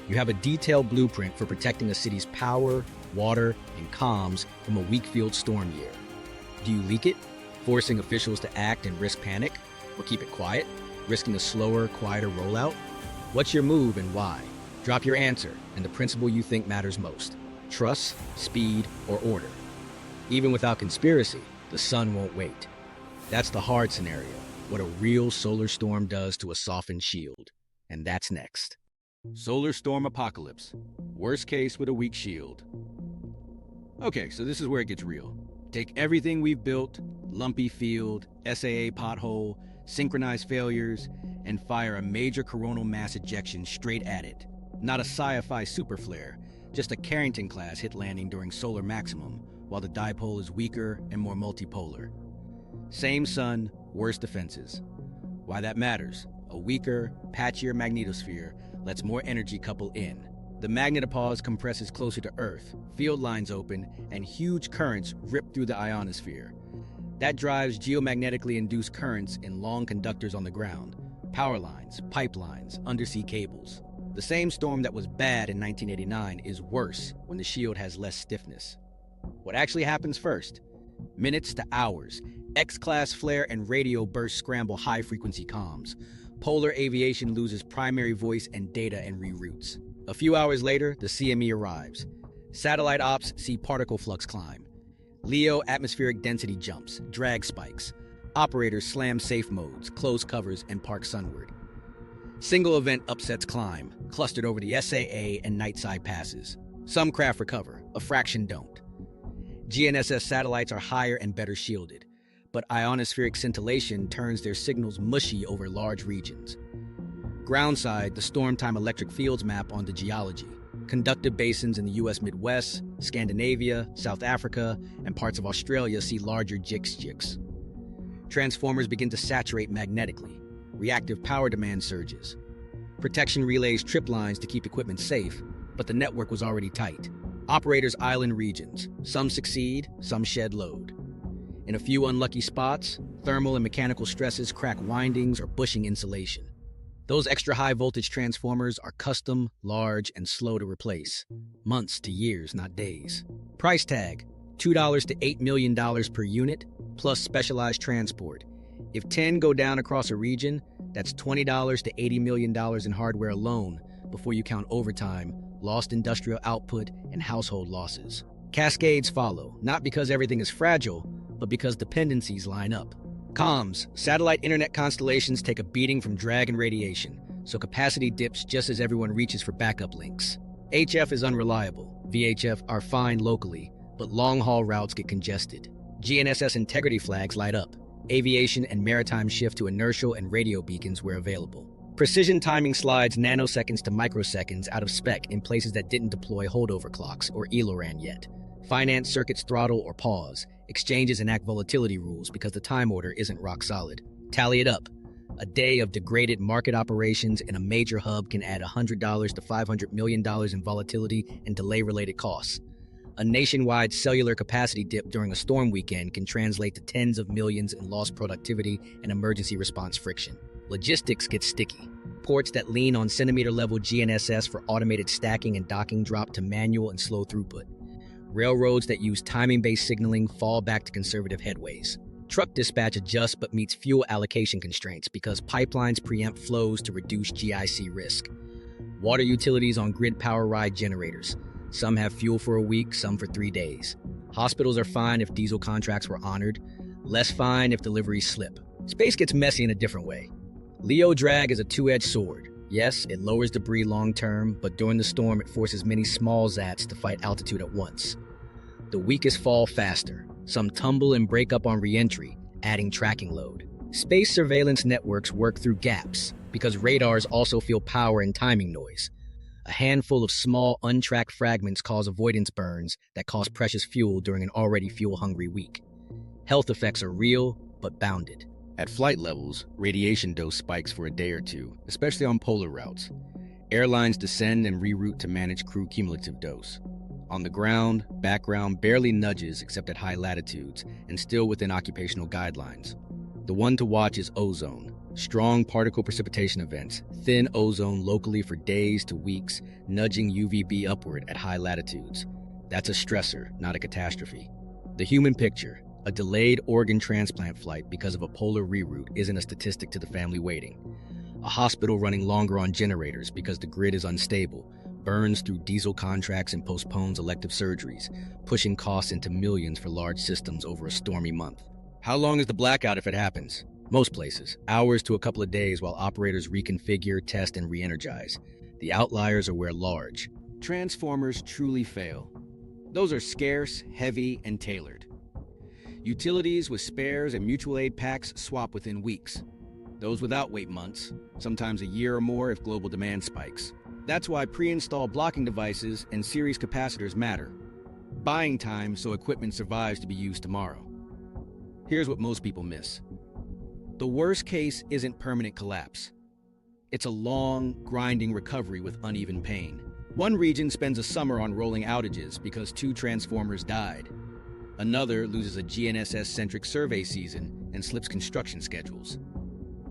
You have a detailed blueprint for protecting a city's power, water, and comms from a weak field storm year. Do you leak it, forcing officials to act and risk panic? Or keep it quiet, risking a slower, quieter rollout? What's your move and why? Drop your answer and the principle you think matters most. Trust, speed, or order. Even without conspiracy, the sun won't wait. That's the hard scenario, what a real solar storm does to a softened shield. And that's next. Solar storm apocalypse. Worst case with a weak shield. Okay, so this is where it gets real. Take everything we've built, lumpy field, SAA pothole, synchronized failures, and fire a major coronal mass ejection straight at it. Not a sci-fi super flare, just a Carrington-class hit landing during solar maximum, while the dipole is weaker and more multipolar. Same sun, worse defenses. Why that matters: a weaker, patchier magnetosphere lets more energy couple in. The magnetopause compresses closer to Earth, field lines open, and huge currents rip through the ionosphere. That drives geomagnetically induced currents in long conductors on the ground, power lines, pipelines, undersea cables. The same storm that was bad in 1989 is worse when the shield has less stiffness. What actually happens first? Minutes to hours, X-class flare and radio bursts scramble high-frequency comms. Polar aviation loses primary voice and data and reroutes. A few hours later, the CME arrives. Satellite ops see particle flux climb. LEO atmospheric density jumps, drag spikes. Operators slam safe modes, close covers, and park sunward. Single event upsets climb, clustered over the SAA and nightside passes. Some craft recover, a fraction don't. GNSS satellites are higher and better shielded, but ionospheric scintillation turns their signals mushy over large regions. Groundside, the storm time electric fields map onto geology. Conductive basins in the US Midwest, Scandinavia, South Africa, and parts of Australia see larger jigs. Transformers begin to saturate magnetically. Reactive power demand surges. Protection relays trip lines to keep equipment safe, but the network was already tight. Operators island regions. Some succeed, some shed load. In a few unlucky spots, thermal and mechanical stresses crack windings or bushing insulation. Those extra high voltage transformers are custom, large, and slow to replace. Months to years, not days. Price tag, $2 to $8 million per unit, plus specialized transport. If 10 go down across a region, that's $20 to $80 million in hardware alone, before you count overtime, lost industrial output, and household losses. Cascades follow, not because everything is fragile, but because dependencies line up. Comms, satellite internet constellations take a beating from drag and radiation, so capacity dips just as everyone reaches for backup links. HF is unreliable, VHF are fine locally, but long-haul routes get congested. GNSS integrity flags light up. Aviation and maritime shift to inertial and radio beacons where available. Precision timing slides nanoseconds to microseconds out of spec in places that didn't deploy holdover clocks or ELORAN yet. Finance circuits throttle or pause. Exchanges enact volatility rules because the time order isn't rock solid. Tally it up. A day of degraded market operations in a major hub can add $100 to $500 million in volatility and delay-related costs. A nationwide cellular capacity dip during a storm weekend can translate to tens of millions in lost productivity and emergency response friction. Logistics get sticky. Ports that lean on centimeter-level GNSS for automated stacking and docking drop to manual and slow throughput. Railroads that use timing-based signaling fall back to conservative headways. Truck dispatch adjusts but meets fuel allocation constraints because pipelines preempt flows to reduce GIC risk. Water utilities on grid power ride generators. Some have fuel for a week, some for 3 days. Hospitals are fine if diesel contracts were honored, less fine if deliveries slip. Space gets messy in a different way. LEO drag is a two-edged sword. Yes, it lowers debris long-term, but during the storm it forces many small zats to fight altitude at once. The weakest fall faster. Some tumble and break up on re-entry, adding tracking load. Space surveillance networks work through gaps, because radars also feel power and timing noise. A handful of small, untracked fragments cause avoidance burns that cost precious fuel during an already fuel-hungry week. Health effects are real, but bounded. At flight levels, radiation dose spikes for a day or two, especially on polar routes. Airlines descend and reroute to manage crew cumulative dose. On the ground, background barely nudges except at high latitudes and still within occupational guidelines. The one to watch is ozone. Strong particle precipitation events, thin ozone locally for days to weeks, nudging UVB upward at high latitudes. That's a stressor, not a catastrophe. The human picture, a delayed organ transplant flight because of a polar reroute, isn't a statistic to the family waiting. A hospital running longer on generators because the grid is unstable, burns through diesel contracts and postpones elective surgeries, pushing costs into millions for large systems over a stormy month. How long is the blackout if it happens? Most places, hours to a couple of days while operators reconfigure, test, and re-energize. The outliers are where large transformers truly fail. Those are scarce, heavy, and tailored. Utilities with spares and mutual aid packs swap within weeks. Those without wait months, sometimes a year or more if global demand spikes. That's why pre-installed blocking devices and series capacitors matter. Buying time so equipment survives to be used tomorrow. Here's what most people miss. The worst case isn't permanent collapse. It's a long, grinding recovery with uneven pain. One region spends a summer on rolling outages because 2 transformers died. Another loses a GNSS-centric survey season and slips construction schedules.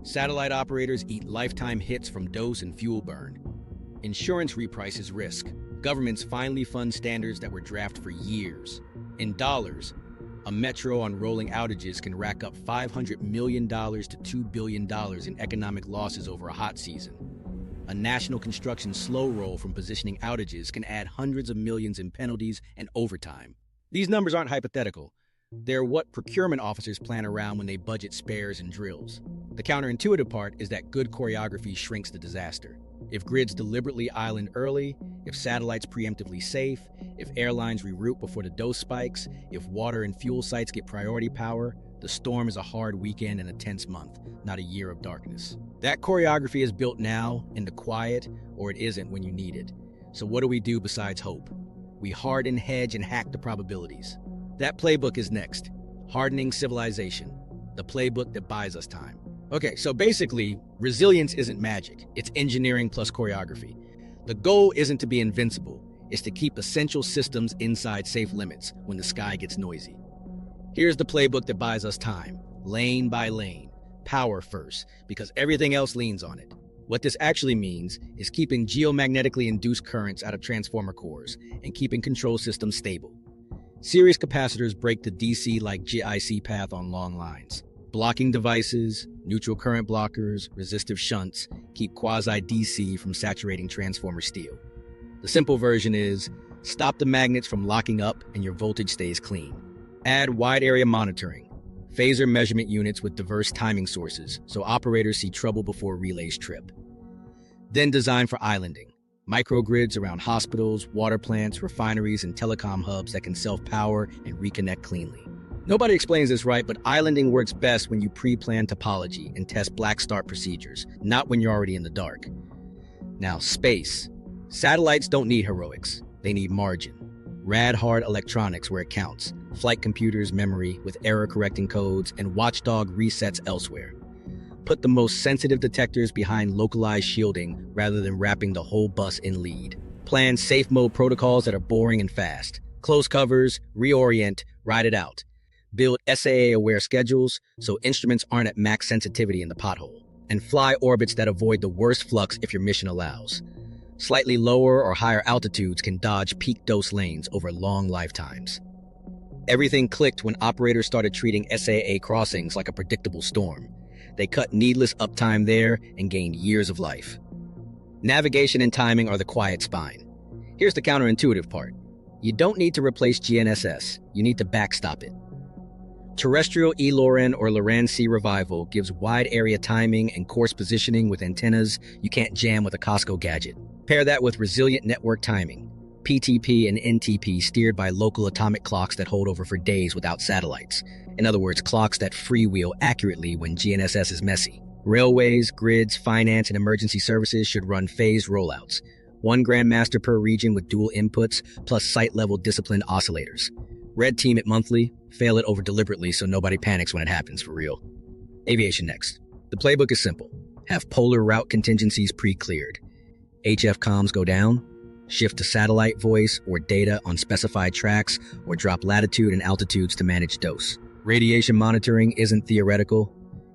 Satellite operators eat lifetime hits from dose and fuel burn. Insurance reprices risk. Governments finally fund standards that were drafted for years. In dollars, a metro on rolling outages can rack up $500 million to $2 billion in economic losses over a hot season. A national construction slow roll from positioning outages can add hundreds of millions in penalties and overtime. These numbers aren't hypothetical. They're what procurement officers plan around when they budget spares and drills. The counterintuitive part is that good choreography shrinks the disaster. If grids deliberately island early, if satellites preemptively safe, if airlines reroute before the dose spikes, if water and fuel sites get priority power, the storm is a hard weekend and a tense month, not a year of darkness. That choreography is built now in the quiet, or it isn't when you need it. So what do we do besides hope? We harden, hedge, and hack the probabilities. That playbook is next. Hardening civilization. The playbook that buys us time. Okay, so basically, resilience isn't magic. It's engineering plus choreography. The goal isn't to be invincible. It's to keep essential systems inside safe limits when the sky gets noisy. Here's the playbook that buys us time. Lane by lane. Power first, because everything else leans on it. What this actually means is keeping geomagnetically induced currents out of transformer cores and keeping control systems stable. Series capacitors break the DC-like GIC path on long lines. Blocking devices, neutral current blockers, resistive shunts keep quasi-DC from saturating transformer steel. The simple version is, stop the magnets from locking up and your voltage stays clean. Add wide area monitoring, phaser measurement units with diverse timing sources so operators see trouble before relays trip. Then design for islanding. Microgrids around hospitals, water plants, refineries, and telecom hubs that can self-power and reconnect cleanly. Nobody explains this right, but islanding works best when you pre-plan topology and test black start procedures, not when you're already in the dark. Now, space. Satellites don't need heroics. They need margin. Rad-hard electronics where it counts. Flight computers, memory with error-correcting codes, and watchdog resets elsewhere. Put the most sensitive detectors behind localized shielding rather than wrapping the whole bus in lead. Plan safe mode protocols that are boring and fast. Close covers, reorient, ride it out. Build SAA-aware schedules so instruments aren't at max sensitivity in the pothole. And fly orbits that avoid the worst flux if your mission allows. Slightly lower or higher altitudes can dodge peak dose lanes over long lifetimes. Everything clicked when operators started treating SAA crossings like a predictable storm. They cut needless uptime there and gained years of life. Navigation and timing are the quiet spine. Here's the counterintuitive part. You don't need to replace GNSS, you need to backstop it. Terrestrial E-LORAN or LORAN-C revival gives wide area timing and course positioning with antennas you can't jam with a Costco gadget. Pair that with resilient network timing, PTP and NTP steered by local atomic clocks that hold over for days without satellites. In other words, clocks that freewheel accurately when GNSS is messy. Railways, grids, finance, and emergency services should run phased rollouts. One grandmaster per region with dual inputs, plus site-level disciplined oscillators. Red team it monthly, fail it over deliberately so nobody panics when it happens for real. Aviation next. The playbook is simple. Have polar route contingencies pre-cleared. HF comms go down, shift to satellite voice or data on specified tracks, or drop latitude and altitudes to manage dose. Radiation monitoring isn't theoretical.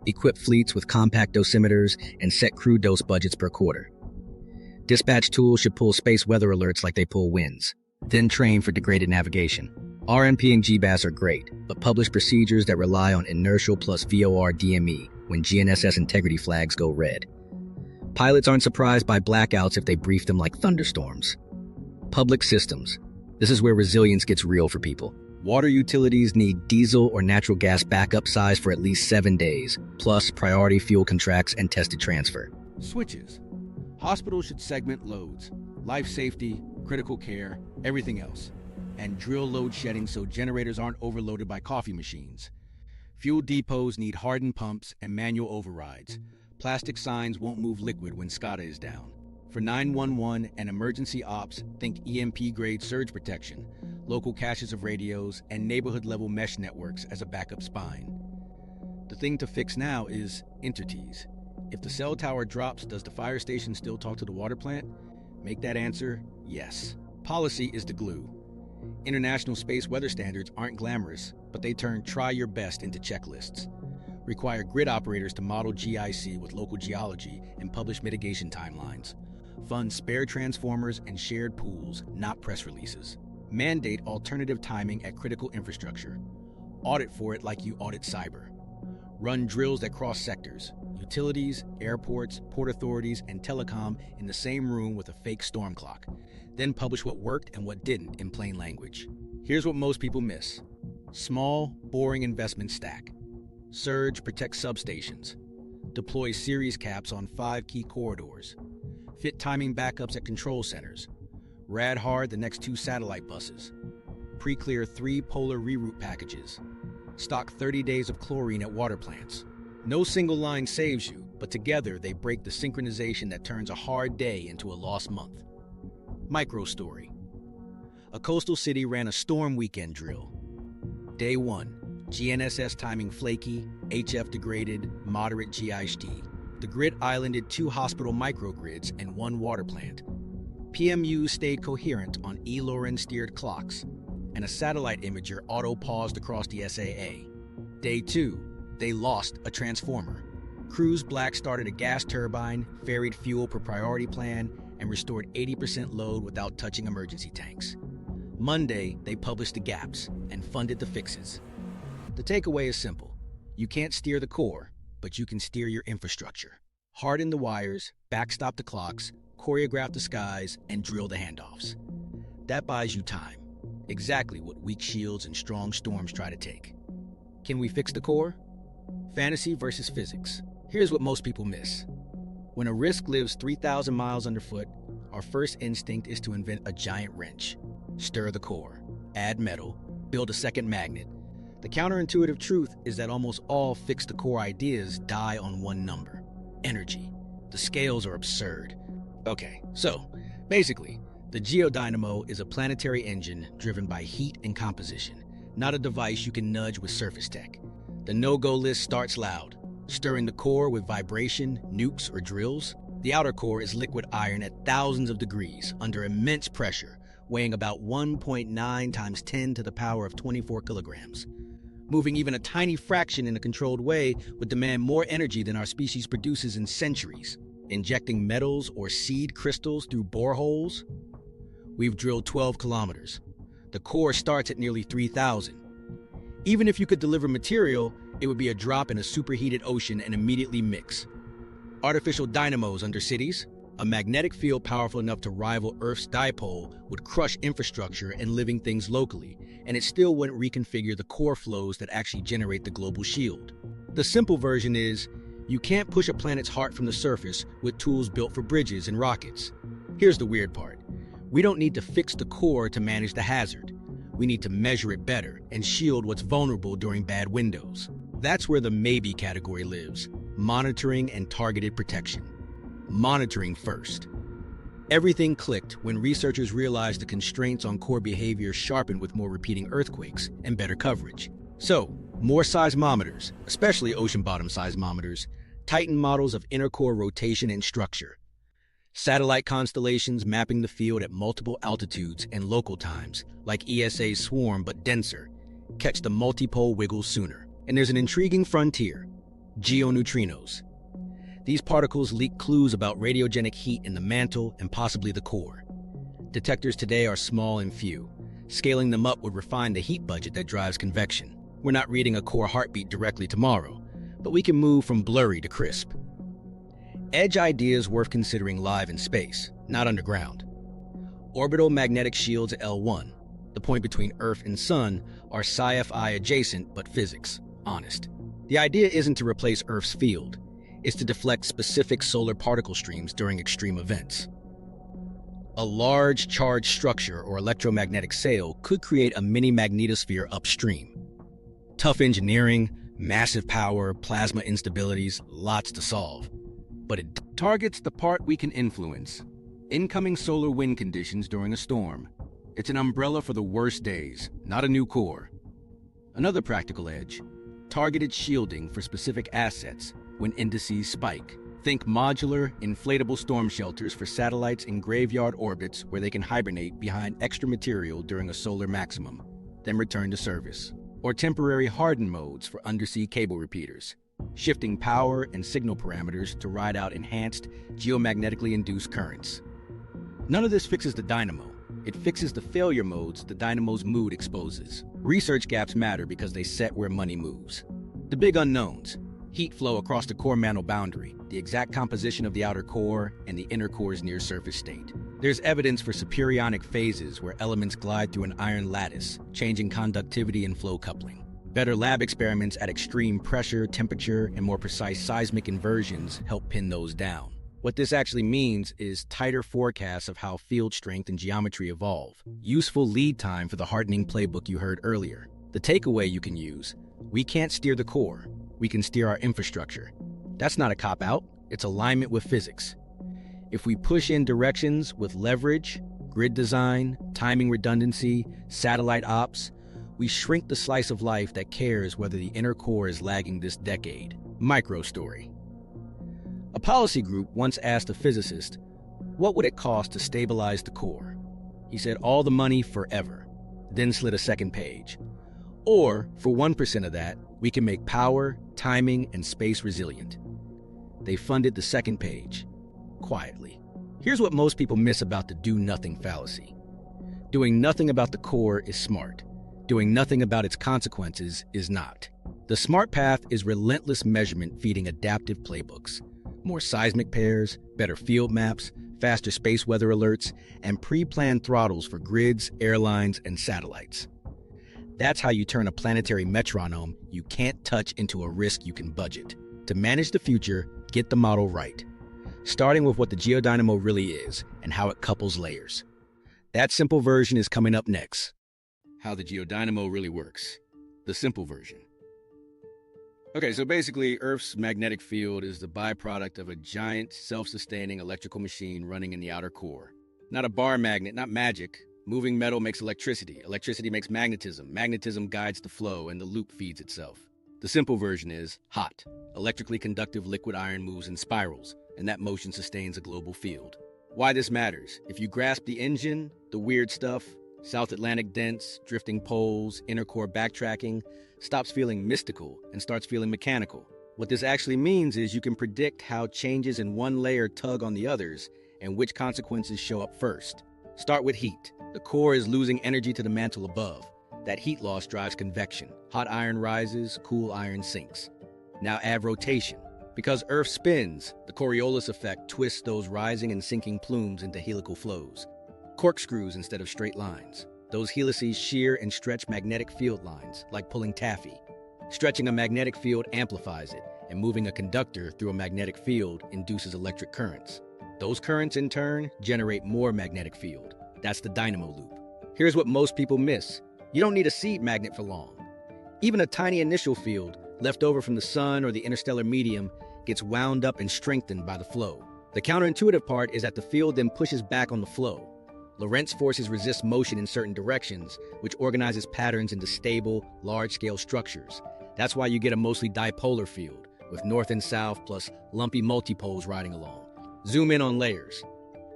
Equip fleets with compact dosimeters and set crew dose budgets per quarter. Dispatch tools should pull space weather alerts like they pull winds. Then train for degraded navigation. RNP and GBAS are great, but publish procedures that rely on inertial plus VOR DME when GNSS integrity flags go red. Pilots aren't surprised by blackouts if they brief them like thunderstorms. Public systems. This is where resilience gets real for people. Water utilities need diesel or natural gas backup size for at least 7 days, plus priority fuel contracts and tested transfer. Switches. Hospitals should segment loads. Life safety, critical care, everything else. And drill load shedding so generators aren't overloaded by coffee machines. Fuel depots need hardened pumps and manual overrides. Plastic signs won't move liquid when SCADA is down. For 911 and emergency ops, think EMP-grade surge protection, local caches of radios, and neighborhood-level mesh networks as a backup spine. The thing to fix now is intertees. If the cell tower drops, does the fire station still talk to the water plant? Make that answer yes. Policy is the glue. International space weather standards aren't glamorous, but they turn try your best into checklists. Require grid operators to model GIC with local geology and publish mitigation timelines. Fund spare transformers and shared pools, not press releases. Mandate alternative timing at critical infrastructure. Audit for it like you audit cyber. Run drills that cross sectors. Utilities, airports, port authorities, and telecom in the same room with a fake storm clock. Then publish what worked and what didn't in plain language. Here's what most people miss. Small, boring investment stack. Surge protect substations. Deploy series caps on 5 key corridors. Fit timing backups at control centers. Rad hard the next 2 satellite buses. Pre-clear 3 polar reroute packages. Stock 30 days of chlorine at water plants. No single line saves you, but together they break the synchronization that turns a hard day into a lost month. Micro story. A coastal city ran a storm weekend drill. Day 1, GNSS timing flaky, HF degraded, moderate GIST. The grid islanded 2 hospital microgrids and 1 water plant. PMUs stayed coherent on E-Loren steered clocks, and a satellite imager auto-paused across the SAA. Day 2, they lost a transformer. Crews Black started a gas turbine, ferried fuel per priority plan, and restored 80% load without touching emergency tanks. Monday, they published the gaps and funded the fixes. The takeaway is simple. You can't steer the core, but you can steer your infrastructure. Harden the wires, backstop the clocks, choreograph the skies, and drill the handoffs. That buys you time. Exactly what weak shields and strong storms try to take. Can we fix the core? Fantasy versus physics. Here's what most people miss. When a risk lives 3,000 miles underfoot, our first instinct is to invent a giant wrench. Stir the core, add metal, build a second magnet. The counterintuitive truth is that almost all fix-the-core ideas die on one number: energy. The scales are absurd. Okay, so basically, the geodynamo is a planetary engine driven by heat and composition, not a device you can nudge with surface tech. The no-go list starts loud, stirring the core with vibration, nukes, or drills. The outer core is liquid iron at thousands of degrees under immense pressure, weighing about 1.9 times 10 to the power of 24 kilograms. Moving even a tiny fraction in a controlled way would demand more energy than our species produces in centuries. Injecting metals or seed crystals through boreholes? We've drilled 12 kilometers. The core starts at nearly 3,000. Even if you could deliver material, it would be a drop in a superheated ocean and immediately mix. Artificial dynamos under cities? A magnetic field powerful enough to rival Earth's dipole would crush infrastructure and living things locally, and it still wouldn't reconfigure the core flows that actually generate the global shield. The simple version is, you can't push a planet's heart from the surface with tools built for bridges and rockets. Here's the weird part. We don't need to fix the core to manage the hazard. We need to measure it better and shield what's vulnerable during bad windows. That's where the maybe category lives: monitoring and targeted protection. Monitoring first. Everything clicked when researchers realized the constraints on core behavior sharpened with more repeating earthquakes and better coverage. So, more seismometers, especially ocean bottom seismometers, tightened models of inner core rotation and structure. Satellite constellations mapping the field at multiple altitudes and local times, like ESA's Swarm but denser, catch the multipole wiggles sooner. And there's an intriguing frontier: geoneutrinos. These particles leak clues about radiogenic heat in the mantle and possibly the core. Detectors today are small and few. Scaling them up would refine the heat budget that drives convection. We're not reading a core heartbeat directly tomorrow, but we can move from blurry to crisp. Edge ideas worth considering live in space, not underground. Orbital magnetic shields at L1, the point between Earth and Sun, are sci-fi adjacent but physics honest. The idea isn't to replace Earth's field. Is to deflect specific solar particle streams during extreme events. A large charged structure or electromagnetic sail could create a mini magnetosphere upstream. Tough engineering, massive power, plasma instabilities, lots to solve. But it targets the part we can influence: incoming solar wind conditions during a storm. It's an umbrella for the worst days, not a new core. Another practical edge: targeted shielding for specific assets when indices spike. Think modular, inflatable storm shelters for satellites in graveyard orbits where they can hibernate behind extra material during a solar maximum, then return to service. Or temporary harden modes for undersea cable repeaters, shifting power and signal parameters to ride out enhanced, geomagnetically induced currents. None of this fixes the dynamo. It fixes the failure modes the dynamo's mood exposes. Research gaps matter because they set where money moves. The big unknowns: heat flow across the core mantle boundary, the exact composition of the outer core, and the inner core's near-surface state. There's evidence for superionic phases where elements glide through an iron lattice, changing conductivity and flow coupling. Better lab experiments at extreme pressure, temperature, and more precise seismic inversions help pin those down. What this actually means is tighter forecasts of how field strength and geometry evolve. Useful lead time for the hardening playbook you heard earlier. The takeaway you can use: we can't steer the core, we can steer our infrastructure. That's not a cop-out, it's alignment with physics. If we push in directions with leverage, grid design, timing redundancy, satellite ops, we shrink the slice of life that cares whether the inner core is lagging this decade. Micro story. A policy group once asked a physicist, what would it cost to stabilize the core? He said, all the money forever, then slid a second page. Or, for 1% of that, we can make power, timing, and space resilient. They funded the second page, quietly. Here's what most people miss about the do-nothing fallacy. Doing nothing about the core is smart. Doing nothing about its consequences is not. The smart path is relentless measurement feeding adaptive playbooks. More seismic pairs, better field maps, faster space weather alerts, and pre-planned throttles for grids, airlines, and satellites. That's how you turn a planetary metronome you can't touch into a risk you can budget. To manage the future, get the model right, starting with what the geodynamo really is and how it couples layers. That simple version is coming up next. How the geodynamo really works. The simple version. Okay, so basically, Earth's magnetic field is the byproduct of a giant, self-sustaining electrical machine running in the outer core. Not a bar magnet, not magic. Moving metal makes electricity. Electricity makes magnetism. Magnetism guides the flow, and the loop feeds itself. The simple version is hot. Electrically conductive liquid iron moves in spirals, and that motion sustains a global field. Why this matters: if you grasp the engine, the weird stuff, South Atlantic dents, drifting poles, inner core backtracking, stops feeling mystical and starts feeling mechanical. What this actually means is you can predict how changes in one layer tug on the others and which consequences show up first. Start with heat. The core is losing energy to the mantle above. That heat loss drives convection. Hot iron rises, cool iron sinks. Now add rotation. Because Earth spins, the Coriolis effect twists those rising and sinking plumes into helical flows. Corkscrews instead of straight lines. Those helices shear and stretch magnetic field lines, like pulling taffy. Stretching a magnetic field amplifies it, and moving a conductor through a magnetic field induces electric currents. Those currents, in turn, generate more magnetic field. That's the dynamo loop. Here's what most people miss. You don't need a seed magnet for long. Even a tiny initial field, left over from the sun or the interstellar medium, gets wound up and strengthened by the flow. The counterintuitive part is that the field then pushes back on the flow. Lorentz forces resist motion in certain directions, which organizes patterns into stable, large-scale structures. That's why you get a mostly dipolar field, with north and south plus lumpy multipoles riding along. Zoom in on layers.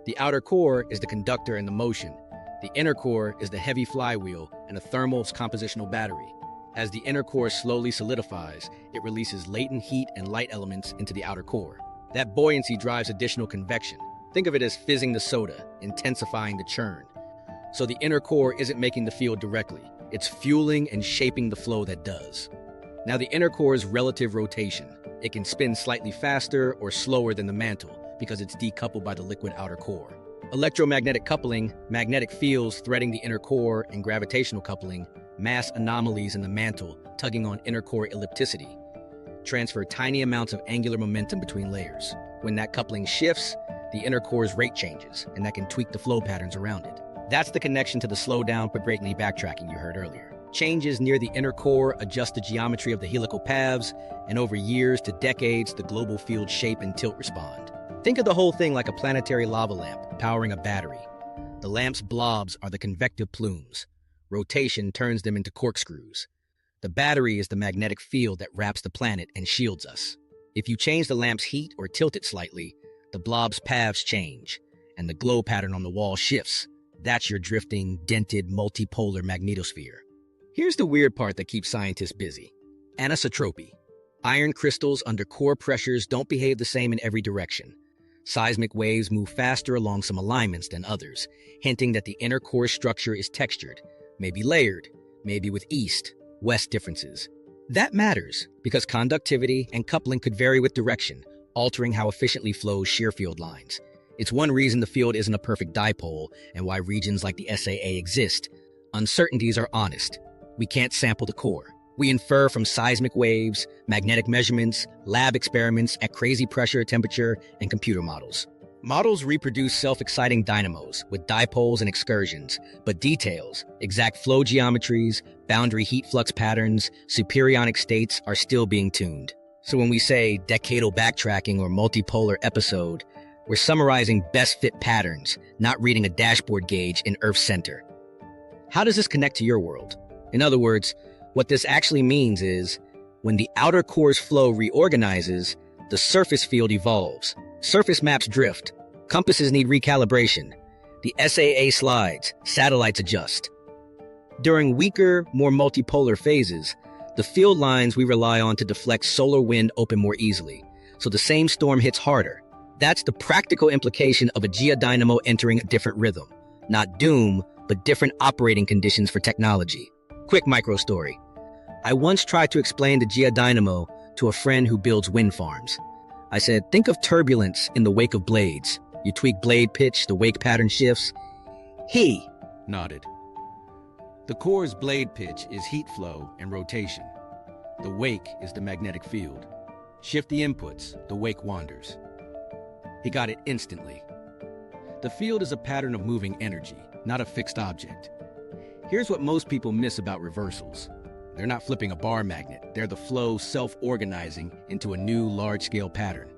The outer core is the conductor and the motion. The inner core is the heavy flywheel and a thermal compositional battery. As the inner core slowly solidifies, it releases latent heat and light elements into the outer core. That buoyancy drives additional convection. Think of it as fizzing the soda, intensifying the churn. So the inner core isn't making the field directly. It's fueling and shaping the flow that does. Now the inner core's relative rotation. It can spin slightly faster or slower than the mantle because it's decoupled by the liquid outer core. Electromagnetic coupling, magnetic fields threading the inner core, and gravitational coupling, mass anomalies in the mantle tugging on inner core ellipticity, transfer tiny amounts of angular momentum between layers. When that coupling shifts, the inner core's rate changes, and that can tweak the flow patterns around it. That's the connection to the slowdown but greatly backtracking you heard earlier. Changes near the inner core adjust the geometry of the helical paths, and over years to decades, the global field shape and tilt respond. Think of the whole thing like a planetary lava lamp powering a battery. The lamp's blobs are the convective plumes. Rotation turns them into corkscrews. The battery is the magnetic field that wraps the planet and shields us. If you change the lamp's heat or tilt it slightly, the blob's paths change, and the glow pattern on the wall shifts. That's your drifting, dented, multipolar magnetosphere. Here's the weird part that keeps scientists busy. Anisotropy. Iron crystals under core pressures don't behave the same in every direction. Seismic waves move faster along some alignments than others, hinting that the inner core structure is textured, maybe layered, maybe with east-west differences. That matters because conductivity and coupling could vary with direction, altering how efficiently flows shear field lines. It's one reason the field isn't a perfect dipole and why regions like the SAA exist. Uncertainties are honest. We can't sample the core. We infer from seismic waves, magnetic measurements, lab experiments at crazy pressure, temperature, and computer models. Models reproduce self-exciting dynamos with dipoles and excursions, but details, exact flow geometries, boundary heat flux patterns, superionic states are still being tuned. So when we say decadal backtracking or multipolar episode, we're summarizing best fit patterns, not reading a dashboard gauge in Earth's center. How does this connect to your world? In other words, what this actually means is, when the outer core's flow reorganizes, the surface field evolves. Surface maps drift. Compasses need recalibration. The SAA slides. Satellites adjust. During weaker, more multipolar phases, the field lines we rely on to deflect solar wind open more easily, so the same storm hits harder. That's the practical implication of a geodynamo entering a different rhythm. Not doom, but different operating conditions for technology. Quick micro story. I once tried to explain the geodynamo to a friend who builds wind farms. I said, think of turbulence in the wake of blades. You tweak blade pitch, the wake pattern shifts. He nodded. The core's blade pitch is heat flow and rotation. The wake is the magnetic field. Shift the inputs, the wake wanders. He got it instantly. The field is a pattern of moving energy, not a fixed object. Here's what most people miss about reversals. They're not flipping a bar magnet. They're the flow self-organizing into a new large-scale pattern.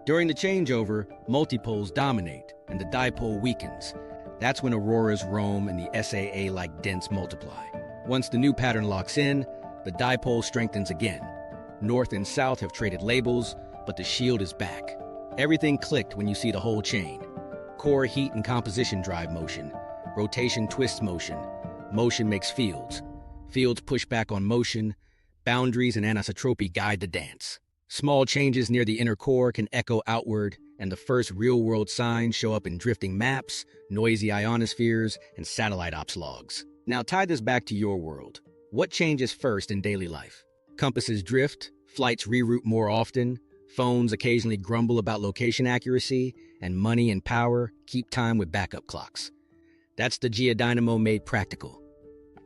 During the changeover, multipoles dominate and the dipole weakens. That's when auroras roam and the SAA-like dents multiply. Once the new pattern locks in, the dipole strengthens again. North and south have traded labels, but the shield is back. Everything clicked when you see the whole chain. Core heat and composition drive motion. Rotation twists motion. Motion makes fields. Fields push back on motion. Boundaries and anisotropy guide the dance. Small changes near the inner core can echo outward, and the first real-world signs show up in drifting maps, noisy ionospheres, and satellite ops logs. Now tie this back to your world. What changes first in daily life? Compasses drift, flights reroute more often, phones occasionally grumble about location accuracy, and money and power keep time with backup clocks. That's the geodynamo made practical.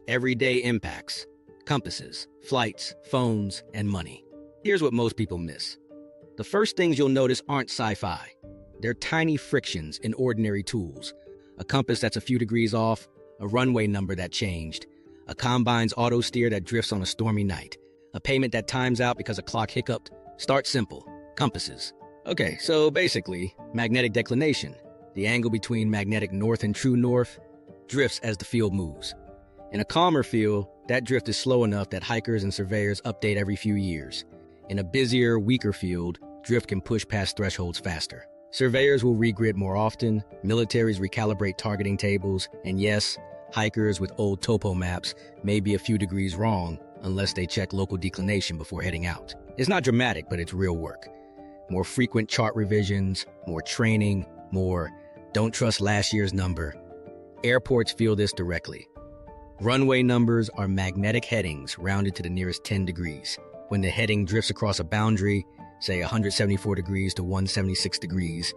Everyday impacts: compasses, flights, phones, and money. Here's what most people miss. The first things you'll notice aren't sci-fi. They're tiny frictions in ordinary tools. A compass that's a few degrees off, a runway number that changed, a combine's auto steer that drifts on a stormy night, a payment that times out because a clock hiccuped. Start simple. Compasses. Okay, so basically, magnetic declination, the angle between magnetic north and true north, drifts as the field moves. In a calmer field, that drift is slow enough that hikers and surveyors update every few years. In a busier, weaker field, drift can push past thresholds faster. Surveyors will regrid more often, militaries recalibrate targeting tables, and yes, hikers with old topo maps may be a few degrees wrong unless they check local declination before heading out. It's not dramatic, but it's real work. More frequent chart revisions, more training, more don't trust last year's number. Airports feel this directly. Runway numbers are magnetic headings rounded to the nearest 10 degrees. When the heading drifts across a boundary, say 174 degrees to 176 degrees,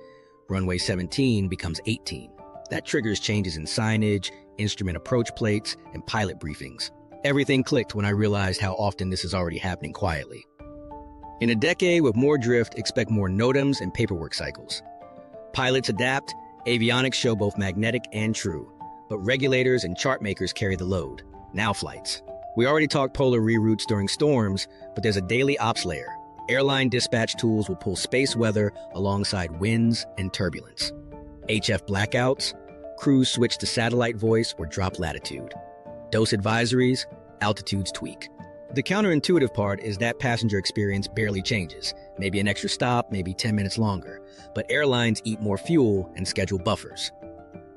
runway 17 becomes 18. That triggers changes in signage, instrument approach plates, and pilot briefings. Everything clicked when I realized how often this is already happening quietly. In a decade with more drift, expect more NOTAMs and paperwork cycles. Pilots adapt, avionics show both magnetic and true, but regulators and chart makers carry the load. Now flights. We already talked polar reroutes during storms, but there's a daily ops layer. Airline dispatch tools will pull space weather alongside winds and turbulence. HF blackouts, crews switch to satellite voice or drop latitude. Dose advisories, altitudes tweak. The counterintuitive part is that passenger experience barely changes. Maybe an extra stop, maybe 10 minutes longer. But airlines eat more fuel and schedule buffers.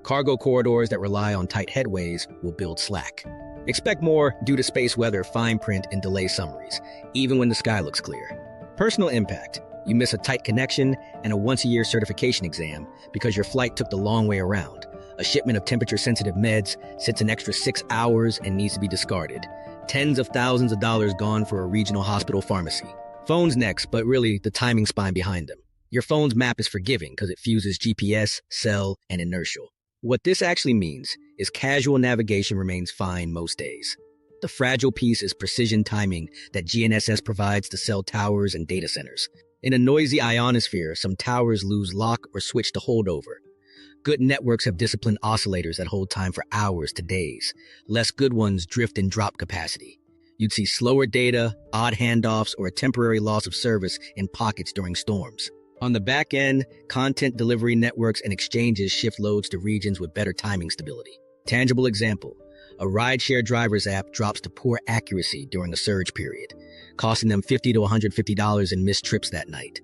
Cargo corridors that rely on tight headways will build slack. Expect more due to space weather fine print and delay summaries, even when the sky looks clear. Personal impact. You miss a tight connection and a once-a-year certification exam because your flight took the long way around. A shipment of temperature-sensitive meds sits an extra 6 hours and needs to be discarded. Tens of thousands of dollars gone for a regional hospital pharmacy. Phones next, but really the timing spine behind them. Your phone's map is forgiving because it fuses GPS, cell, and inertial. What this actually means is casual navigation remains fine most days. The fragile piece is precision timing that GNSS provides to cell towers and data centers. In a noisy ionosphere, some towers lose lock or switch to holdover. Good networks have disciplined oscillators that hold time for hours to days. Less good ones drift in drop capacity. You'd see slower data, odd handoffs, or a temporary loss of service in pockets during storms. On the back end, content delivery networks and exchanges shift loads to regions with better timing stability. Tangible example, a rideshare driver's app drops to poor accuracy during a surge period, costing them $50 to $150 in missed trips that night.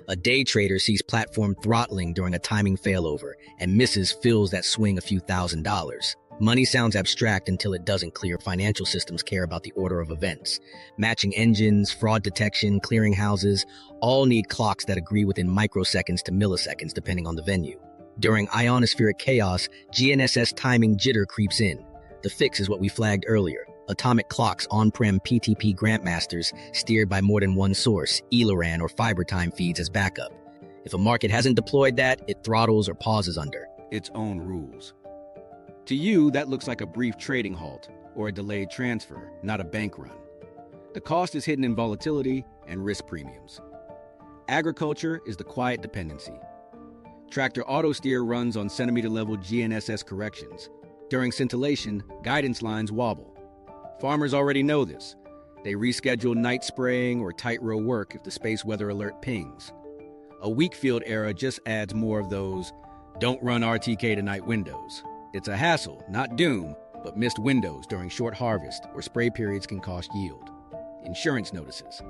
A day trader sees platform throttling during a timing failover and misses fills that swing a few $1,000s. Money sounds abstract until it doesn't. Clear financial systems care about the order of events. Matching engines, fraud detection, clearinghouses, all need clocks that agree within microseconds to milliseconds depending on the venue. During ionospheric chaos, GNSS timing jitter creeps in. The fix is what we flagged earlier. Atomic clocks on-prem PTP grandmasters steered by more than one source, ELORAN or fiber time feeds as backup. If a market hasn't deployed that, it throttles or pauses under its own rules. To you, that looks like a brief trading halt or a delayed transfer, not a bank run. The cost is hidden in volatility and risk premiums. Agriculture is the quiet dependency. Tractor autosteer runs on centimeter-level GNSS corrections. During scintillation, guidance lines wobble. Farmers already know this. They reschedule night spraying or tight row work if the space weather alert pings. A weak field era just adds more of those don't run RTK tonight windows. It's a hassle, not doom, but missed windows during short harvest or spray periods can cost yield. Insurance notices,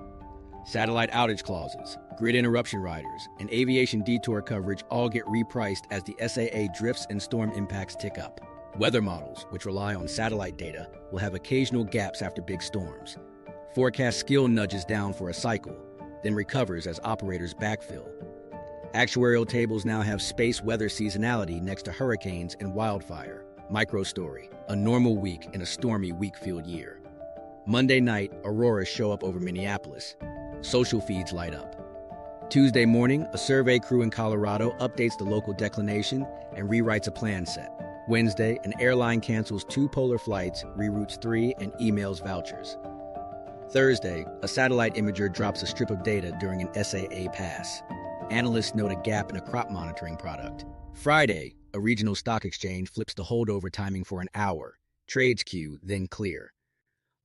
satellite outage clauses, grid interruption riders, and aviation detour coverage all get repriced as the SAA drifts and storm impacts tick up. Weather models, which rely on satellite data, will have occasional gaps after big storms. Forecast skill nudges down for a cycle, then recovers as operators backfill. Actuarial tables now have space weather seasonality next to hurricanes and wildfire. Microstory, a normal week in a stormy weak field year. Monday night, auroras show up over Minneapolis. Social feeds light up. Tuesday morning, a survey crew in Colorado updates the local declination and rewrites a plan set. Wednesday, an airline cancels 2 polar flights, reroutes 3, and emails vouchers. Thursday, a satellite imager drops a strip of data during an SAA pass. Analysts note a gap in a crop monitoring product. Friday, a regional stock exchange flips the holdover timing for an hour. Trades queue, then clear.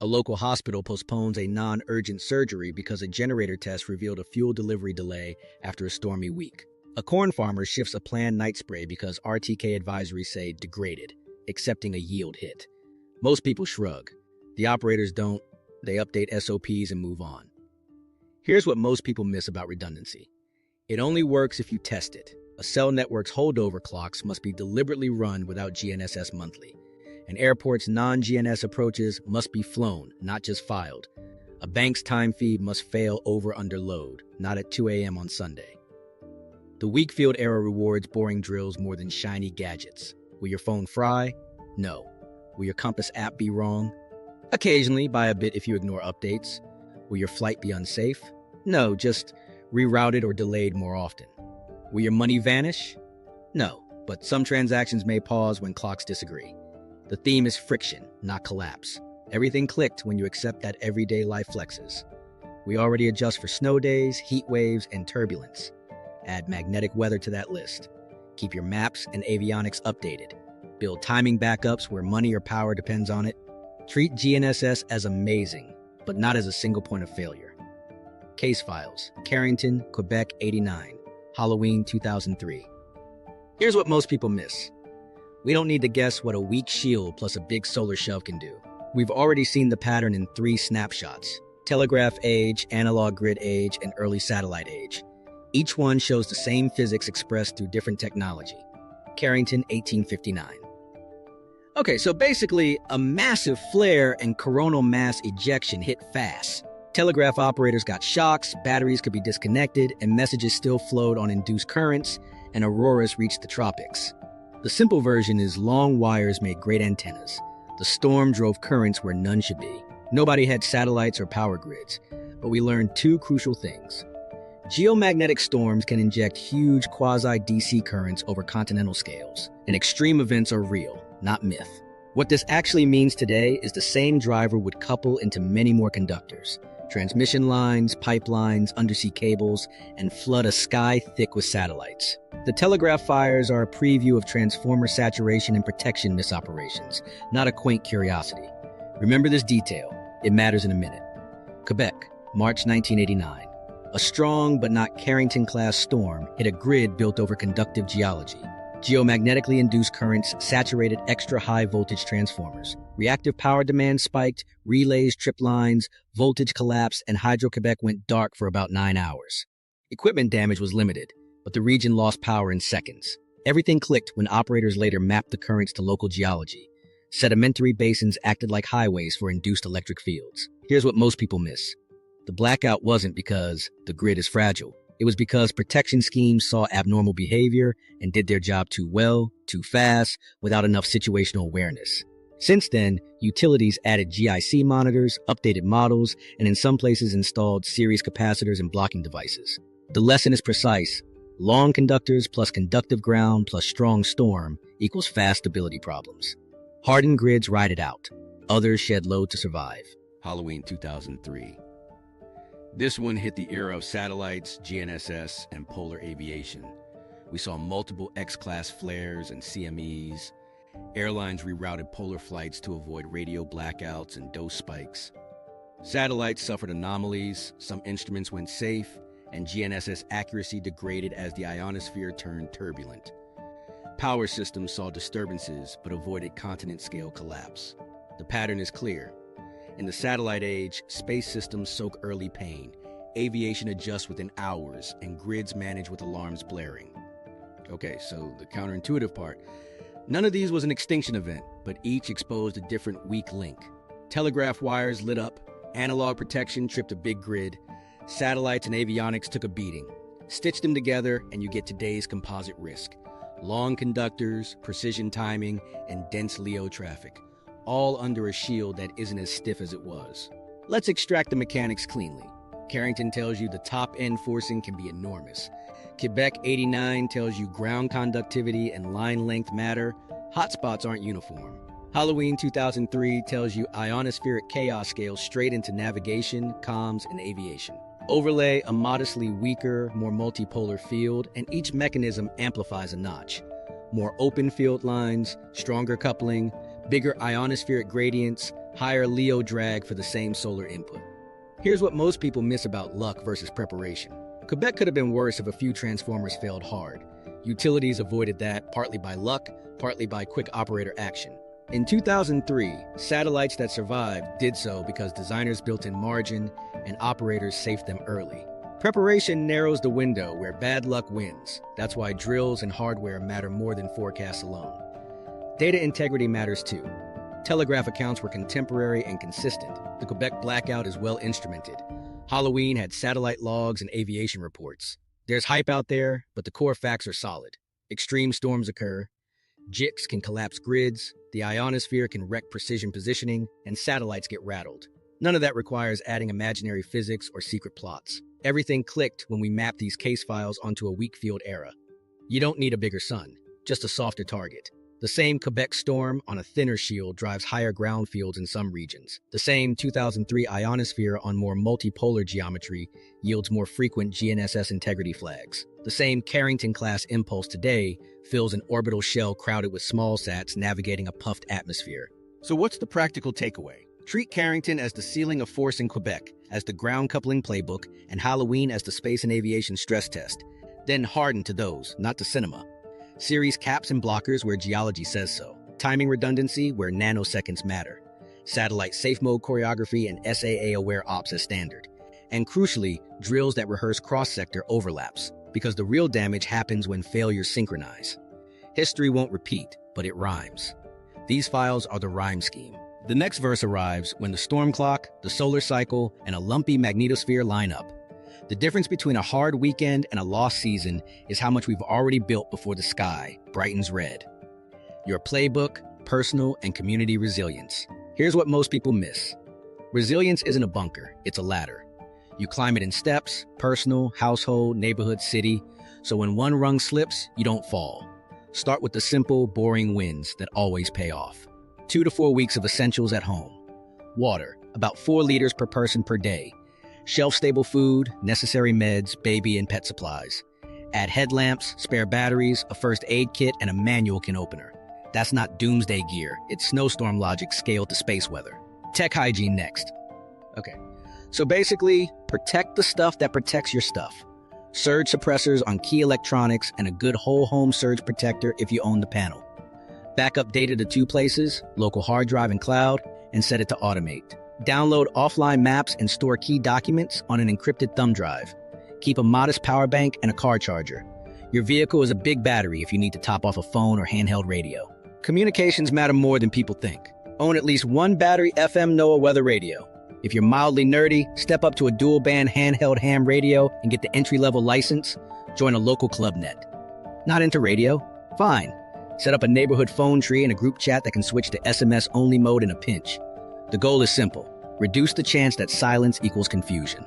A local hospital postpones a non-urgent surgery because a generator test revealed a fuel delivery delay after a stormy week. A corn farmer shifts a planned night spray because RTK advisories say degraded, accepting a yield hit. Most people shrug. The operators don't. They update SOPs and move on. Here's what most people miss about redundancy. It only works if you test it. A cell network's holdover clocks must be deliberately run without GNSS monthly. An airport's non-GNS approaches must be flown, not just filed. A bank's time feed must fail under load, not at 2 a.m. on Sunday. The weak field era rewards boring drills more than shiny gadgets. Will your phone fry? No. Will your compass app be wrong? Occasionally, by a bit if you ignore updates. Will your flight be unsafe? No, just rerouted or delayed more often. Will your money vanish? No, but some transactions may pause when clocks disagree. The theme is friction, not collapse. Everything clicked when you accept that everyday life flexes. We already adjust for snow days, heat waves, and turbulence. Add magnetic weather to that list. Keep your maps and avionics updated. Build timing backups where money or power depends on it. Treat GNSS as amazing, but not as a single point of failure. Case files, Carrington, Quebec 89, Halloween 2003. Here's what most people miss. We don't need to guess what a weak shield plus a big solar shove can do. We've already seen the pattern in 3 snapshots: telegraph age, analog grid age, and early satellite age. Each one shows the same physics expressed through different technology. Carrington, 1859. Okay, so basically, a massive flare and coronal mass ejection hit fast. Telegraph operators got shocks, batteries could be disconnected, and messages still flowed on induced currents, and auroras reached the tropics. The simple version is long wires made great antennas. The storm drove currents where none should be. Nobody had satellites or power grids, but we learned two crucial things. Geomagnetic storms can inject huge quasi-DC currents over continental scales, and extreme events are real, not myth. What this actually means today is the same driver would couple into many more conductors, transmission lines, pipelines, undersea cables, and flood a sky thick with satellites. The telegraph fires are a preview of transformer saturation and protection misoperations, not a quaint curiosity. Remember this detail. It matters in a minute. Quebec, March 1989. A strong but not Carrington-class storm hit a grid built over conductive geology. Geomagnetically induced currents saturated extra-high voltage transformers. Reactive power demand spiked, relays tripped lines, voltage collapsed, and Hydro-Quebec went dark for about 9 hours. Equipment damage was limited, but the region lost power in seconds. Everything clicked when operators later mapped the currents to local geology. Sedimentary basins acted like highways for induced electric fields. Here's what most people miss. The blackout wasn't because the grid is fragile. It was because protection schemes saw abnormal behavior and did their job too well, too fast, without enough situational awareness. Since then, utilities added GIC monitors, updated models, and in some places installed series capacitors and blocking devices. The lesson is precise. Long conductors plus conductive ground plus strong storm equals fast stability problems. Hardened grids ride it out. Others shed load to survive. Halloween 2003. This one hit the era of satellites, GNSS, and polar aviation. We saw multiple X-class flares and CMEs. Airlines rerouted polar flights to avoid radio blackouts and dose spikes. Satellites suffered anomalies, some instruments went safe, and GNSS accuracy degraded as the ionosphere turned turbulent. Power systems saw disturbances but avoided continent-scale collapse. The pattern is clear. In the satellite age, space systems soak early pain, aviation adjusts within hours, and grids manage with alarms blaring. Okay, so the counterintuitive part. None of these was an extinction event, but each exposed a different weak link. Telegraph wires lit up, analog protection tripped a big grid, satellites and avionics took a beating. Stitch them together and you get today's composite risk. Long conductors, precision timing, and dense LEO traffic. All under a shield that isn't as stiff as it was. Let's extract the mechanics cleanly. Carrington tells you the top-end forcing can be enormous. Quebec 89 tells you ground conductivity and line length matter. Hotspots aren't uniform. Halloween 2003 tells you ionospheric chaos scales straight into navigation, comms, and aviation. Overlay a modestly weaker, more multipolar field, and each mechanism amplifies a notch. More open field lines, stronger coupling, bigger ionospheric gradients, higher LEO drag for the same solar input. Here's what most people miss about luck versus preparation. Quebec could have been worse if a few transformers failed hard. Utilities avoided that, partly by luck, partly by quick operator action. In 2003, satellites that survived did so because designers built in margin and operators safed them early. Preparation narrows the window where bad luck wins. That's why drills and hardware matter more than forecasts alone. Data integrity matters too. Telegraph accounts were contemporary and consistent. The Quebec blackout is well instrumented. Halloween had satellite logs and aviation reports. There's hype out there, but the core facts are solid. Extreme storms occur. JICs can collapse grids. The ionosphere can wreck precision positioning, and satellites get rattled. None of that requires adding imaginary physics or secret plots. Everything clicked when we mapped these case files onto a weak field era. You don't need a bigger sun, just a softer target. The same Quebec storm on a thinner shield drives higher ground fields in some regions. The same 2003 ionosphere on more multipolar geometry yields more frequent GNSS integrity flags. The same Carrington-class impulse today fills an orbital shell crowded with small sats navigating a puffed atmosphere. So what's the practical takeaway? Treat Carrington as the ceiling of force in Quebec, as the ground coupling playbook, and Halloween as the space and aviation stress test. Then harden to those, not to cinema. Series caps and blockers where geology says so. Timing redundancy where nanoseconds matter. Satellite safe mode choreography and SAA-aware ops as standard. And crucially, drills that rehearse cross-sector overlaps, because the real damage happens when failures synchronize. History won't repeat, but it rhymes. These files are the rhyme scheme. The next verse arrives when the storm clock, the solar cycle, and a lumpy magnetosphere line up. The difference between a hard weekend and a lost season is how much we've already built before the sky brightens red. Your playbook, personal, and community resilience. Here's what most people miss. Resilience isn't a bunker, it's a ladder. You climb it in steps, personal, household, neighborhood, city, so when one rung slips, you don't fall. Start with the simple, boring wins that always pay off. 2 to 4 weeks of essentials at home. Water, about 4 liters per person per day. Shelf-stable food, necessary meds, baby and pet supplies. Add headlamps, spare batteries, a first aid kit, and a manual can opener. That's not doomsday gear, it's snowstorm logic scaled to space weather. Tech hygiene next. Okay, so basically, protect the stuff that protects your stuff. Surge suppressors on key electronics and a good whole home surge protector if you own the panel. Backup data to 2 places, local hard drive and cloud, and set it to automate. Download offline maps and store key documents on an encrypted thumb drive. Keep a modest power bank and a car charger. Your vehicle is a big battery if you need to top off a phone or handheld radio. Communications matter more than people think. Own at least 1 battery FM NOAA weather radio. If you're mildly nerdy, step up to a dual-band handheld ham radio and get the entry-level license. Join a local club net. Not into radio? Fine. Set up a neighborhood phone tree and a group chat that can switch to SMS-only mode in a pinch. The goal is simple. Reduce the chance that silence equals confusion.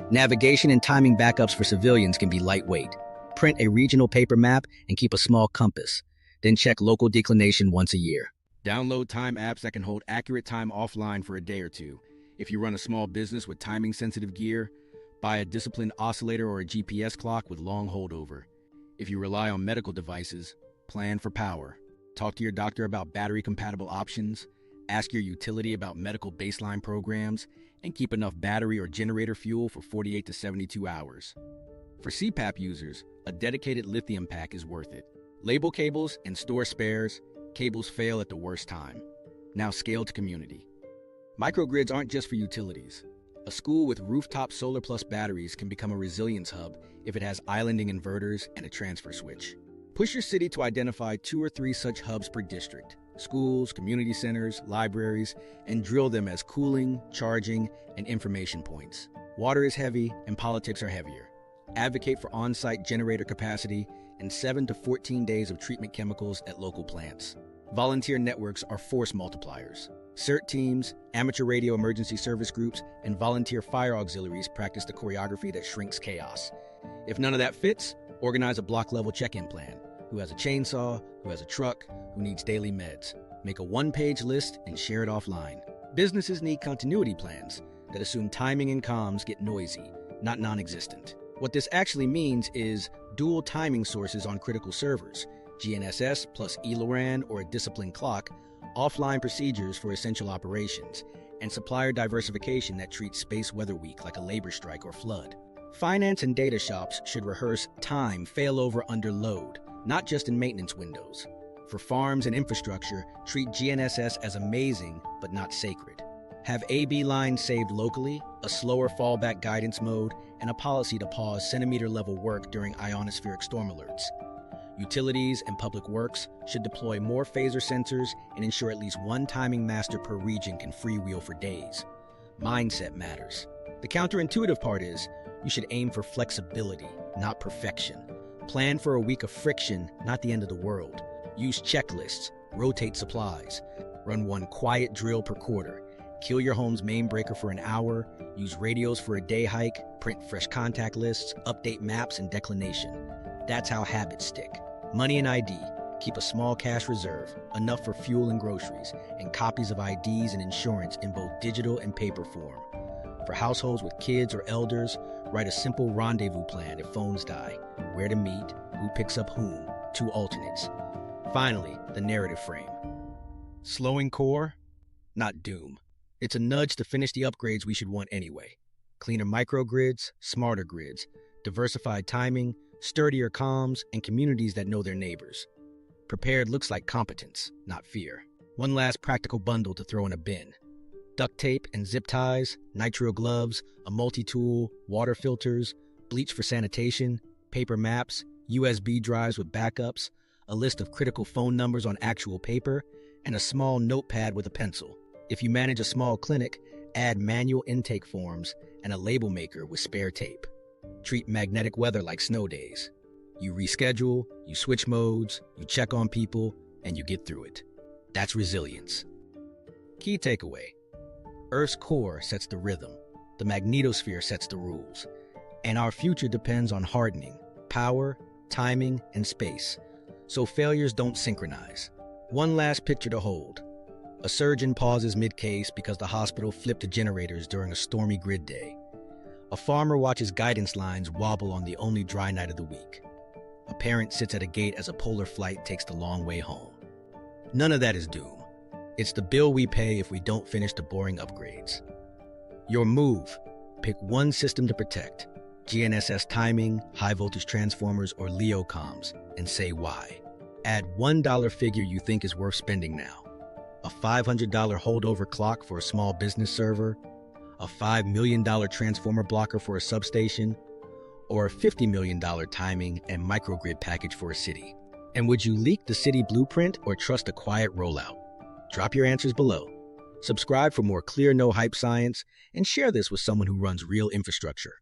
Navigation and timing backups for civilians can be lightweight. Print a regional paper map and keep a small compass. Then check local declination once a year. Download time apps that can hold accurate time offline for a day or two. If you run a small business with timing-sensitive gear, buy a disciplined oscillator or a GPS clock with long holdover. If you rely on medical devices, plan for power. Talk to your doctor about battery-compatible options. Ask your utility about medical baseline programs, and keep enough battery or generator fuel for 48 to 72 hours. For CPAP users, a dedicated lithium pack is worth it. Label cables and store spares. Cables fail at the worst time. Now scale to community. Microgrids aren't just for utilities. A school with rooftop solar plus batteries can become a resilience hub if it has islanding inverters and a transfer switch. Push your city to identify 2 or 3 such hubs per district. Schools, community centers, libraries, and drill them as cooling, charging, and information points. Water is heavy and politics are heavier. Advocate for on-site generator capacity and 7 to 14 days of treatment chemicals at local plants. Volunteer networks are force multipliers. CERT teams, amateur radio emergency service groups, and volunteer fire auxiliaries practice the choreography that shrinks chaos. If none of that fits, organize a block-level check-in plan. Who has a chainsaw, who has a truck, who needs daily meds. Make a 1-page list and share it offline. Businesses need continuity plans that assume timing and comms get noisy, not non-existent. What this actually means is dual timing sources on critical servers, GNSS plus ELORAN or a disciplined clock, offline procedures for essential operations, and supplier diversification that treats Space Weather Week like a labor strike or flood. Finance and data shops should rehearse time failover under load, not just in maintenance windows. For farms and infrastructure, treat GNSS as amazing, but not sacred. Have AB lines saved locally, a slower fallback guidance mode, and a policy to pause centimeter-level work during ionospheric storm alerts. Utilities and public works should deploy more phaser sensors and ensure at least 1 timing master per region can freewheel for days. Mindset matters. The counterintuitive part is, you should aim for flexibility, not perfection. Plan for a week of friction, not the end of the world. Use checklists, rotate supplies, run 1 quiet drill per quarter, kill your home's main breaker for an hour, use radios for a day hike, print fresh contact lists, update maps and declination. That's how habits stick. Money and ID. Keep a small cash reserve, enough for fuel and groceries, and copies of IDs and insurance in both digital and paper form. For households with kids or elders, write a simple rendezvous plan if phones die. Where to meet, who picks up whom, 2 alternates. Finally, the narrative frame. Slowing core? Not doom. It's a nudge to finish the upgrades we should want anyway. Cleaner microgrids, smarter grids, diversified timing, sturdier comms, and communities that know their neighbors. Prepared looks like competence, not fear. One last practical bundle to throw in a bin. Duct tape and zip ties, nitrile gloves, a multi-tool, water filters, bleach for sanitation, paper maps, USB drives with backups, a list of critical phone numbers on actual paper, and a small notepad with a pencil. If you manage a small clinic, add manual intake forms and a label maker with spare tape. Treat magnetic weather like snow days. You reschedule, you switch modes, you check on people, and you get through it. That's resilience. Key takeaway: Earth's core sets the rhythm, the magnetosphere sets the rules, and our future depends on hardening, power, timing, and space, so failures don't synchronize. One last picture to hold. A surgeon pauses mid-case because the hospital flipped to generators during a stormy grid day. A farmer watches guidance lines wobble on the only dry night of the week. A parent sits at a gate as a polar flight takes the long way home. None of that is doom. It's the bill we pay if we don't finish the boring upgrades. Your move: pick one system to protect. GNSS timing, high voltage transformers, or LEO comms, and say why. Add $1 figure you think is worth spending now. A $500 holdover clock for a small business server, a $5 million transformer blocker for a substation, or a $50 million timing and microgrid package for a city. And would you leak the city blueprint or trust a quiet rollout? Drop your answers below. Subscribe for more clear, no hype science, and share this with someone who runs real infrastructure.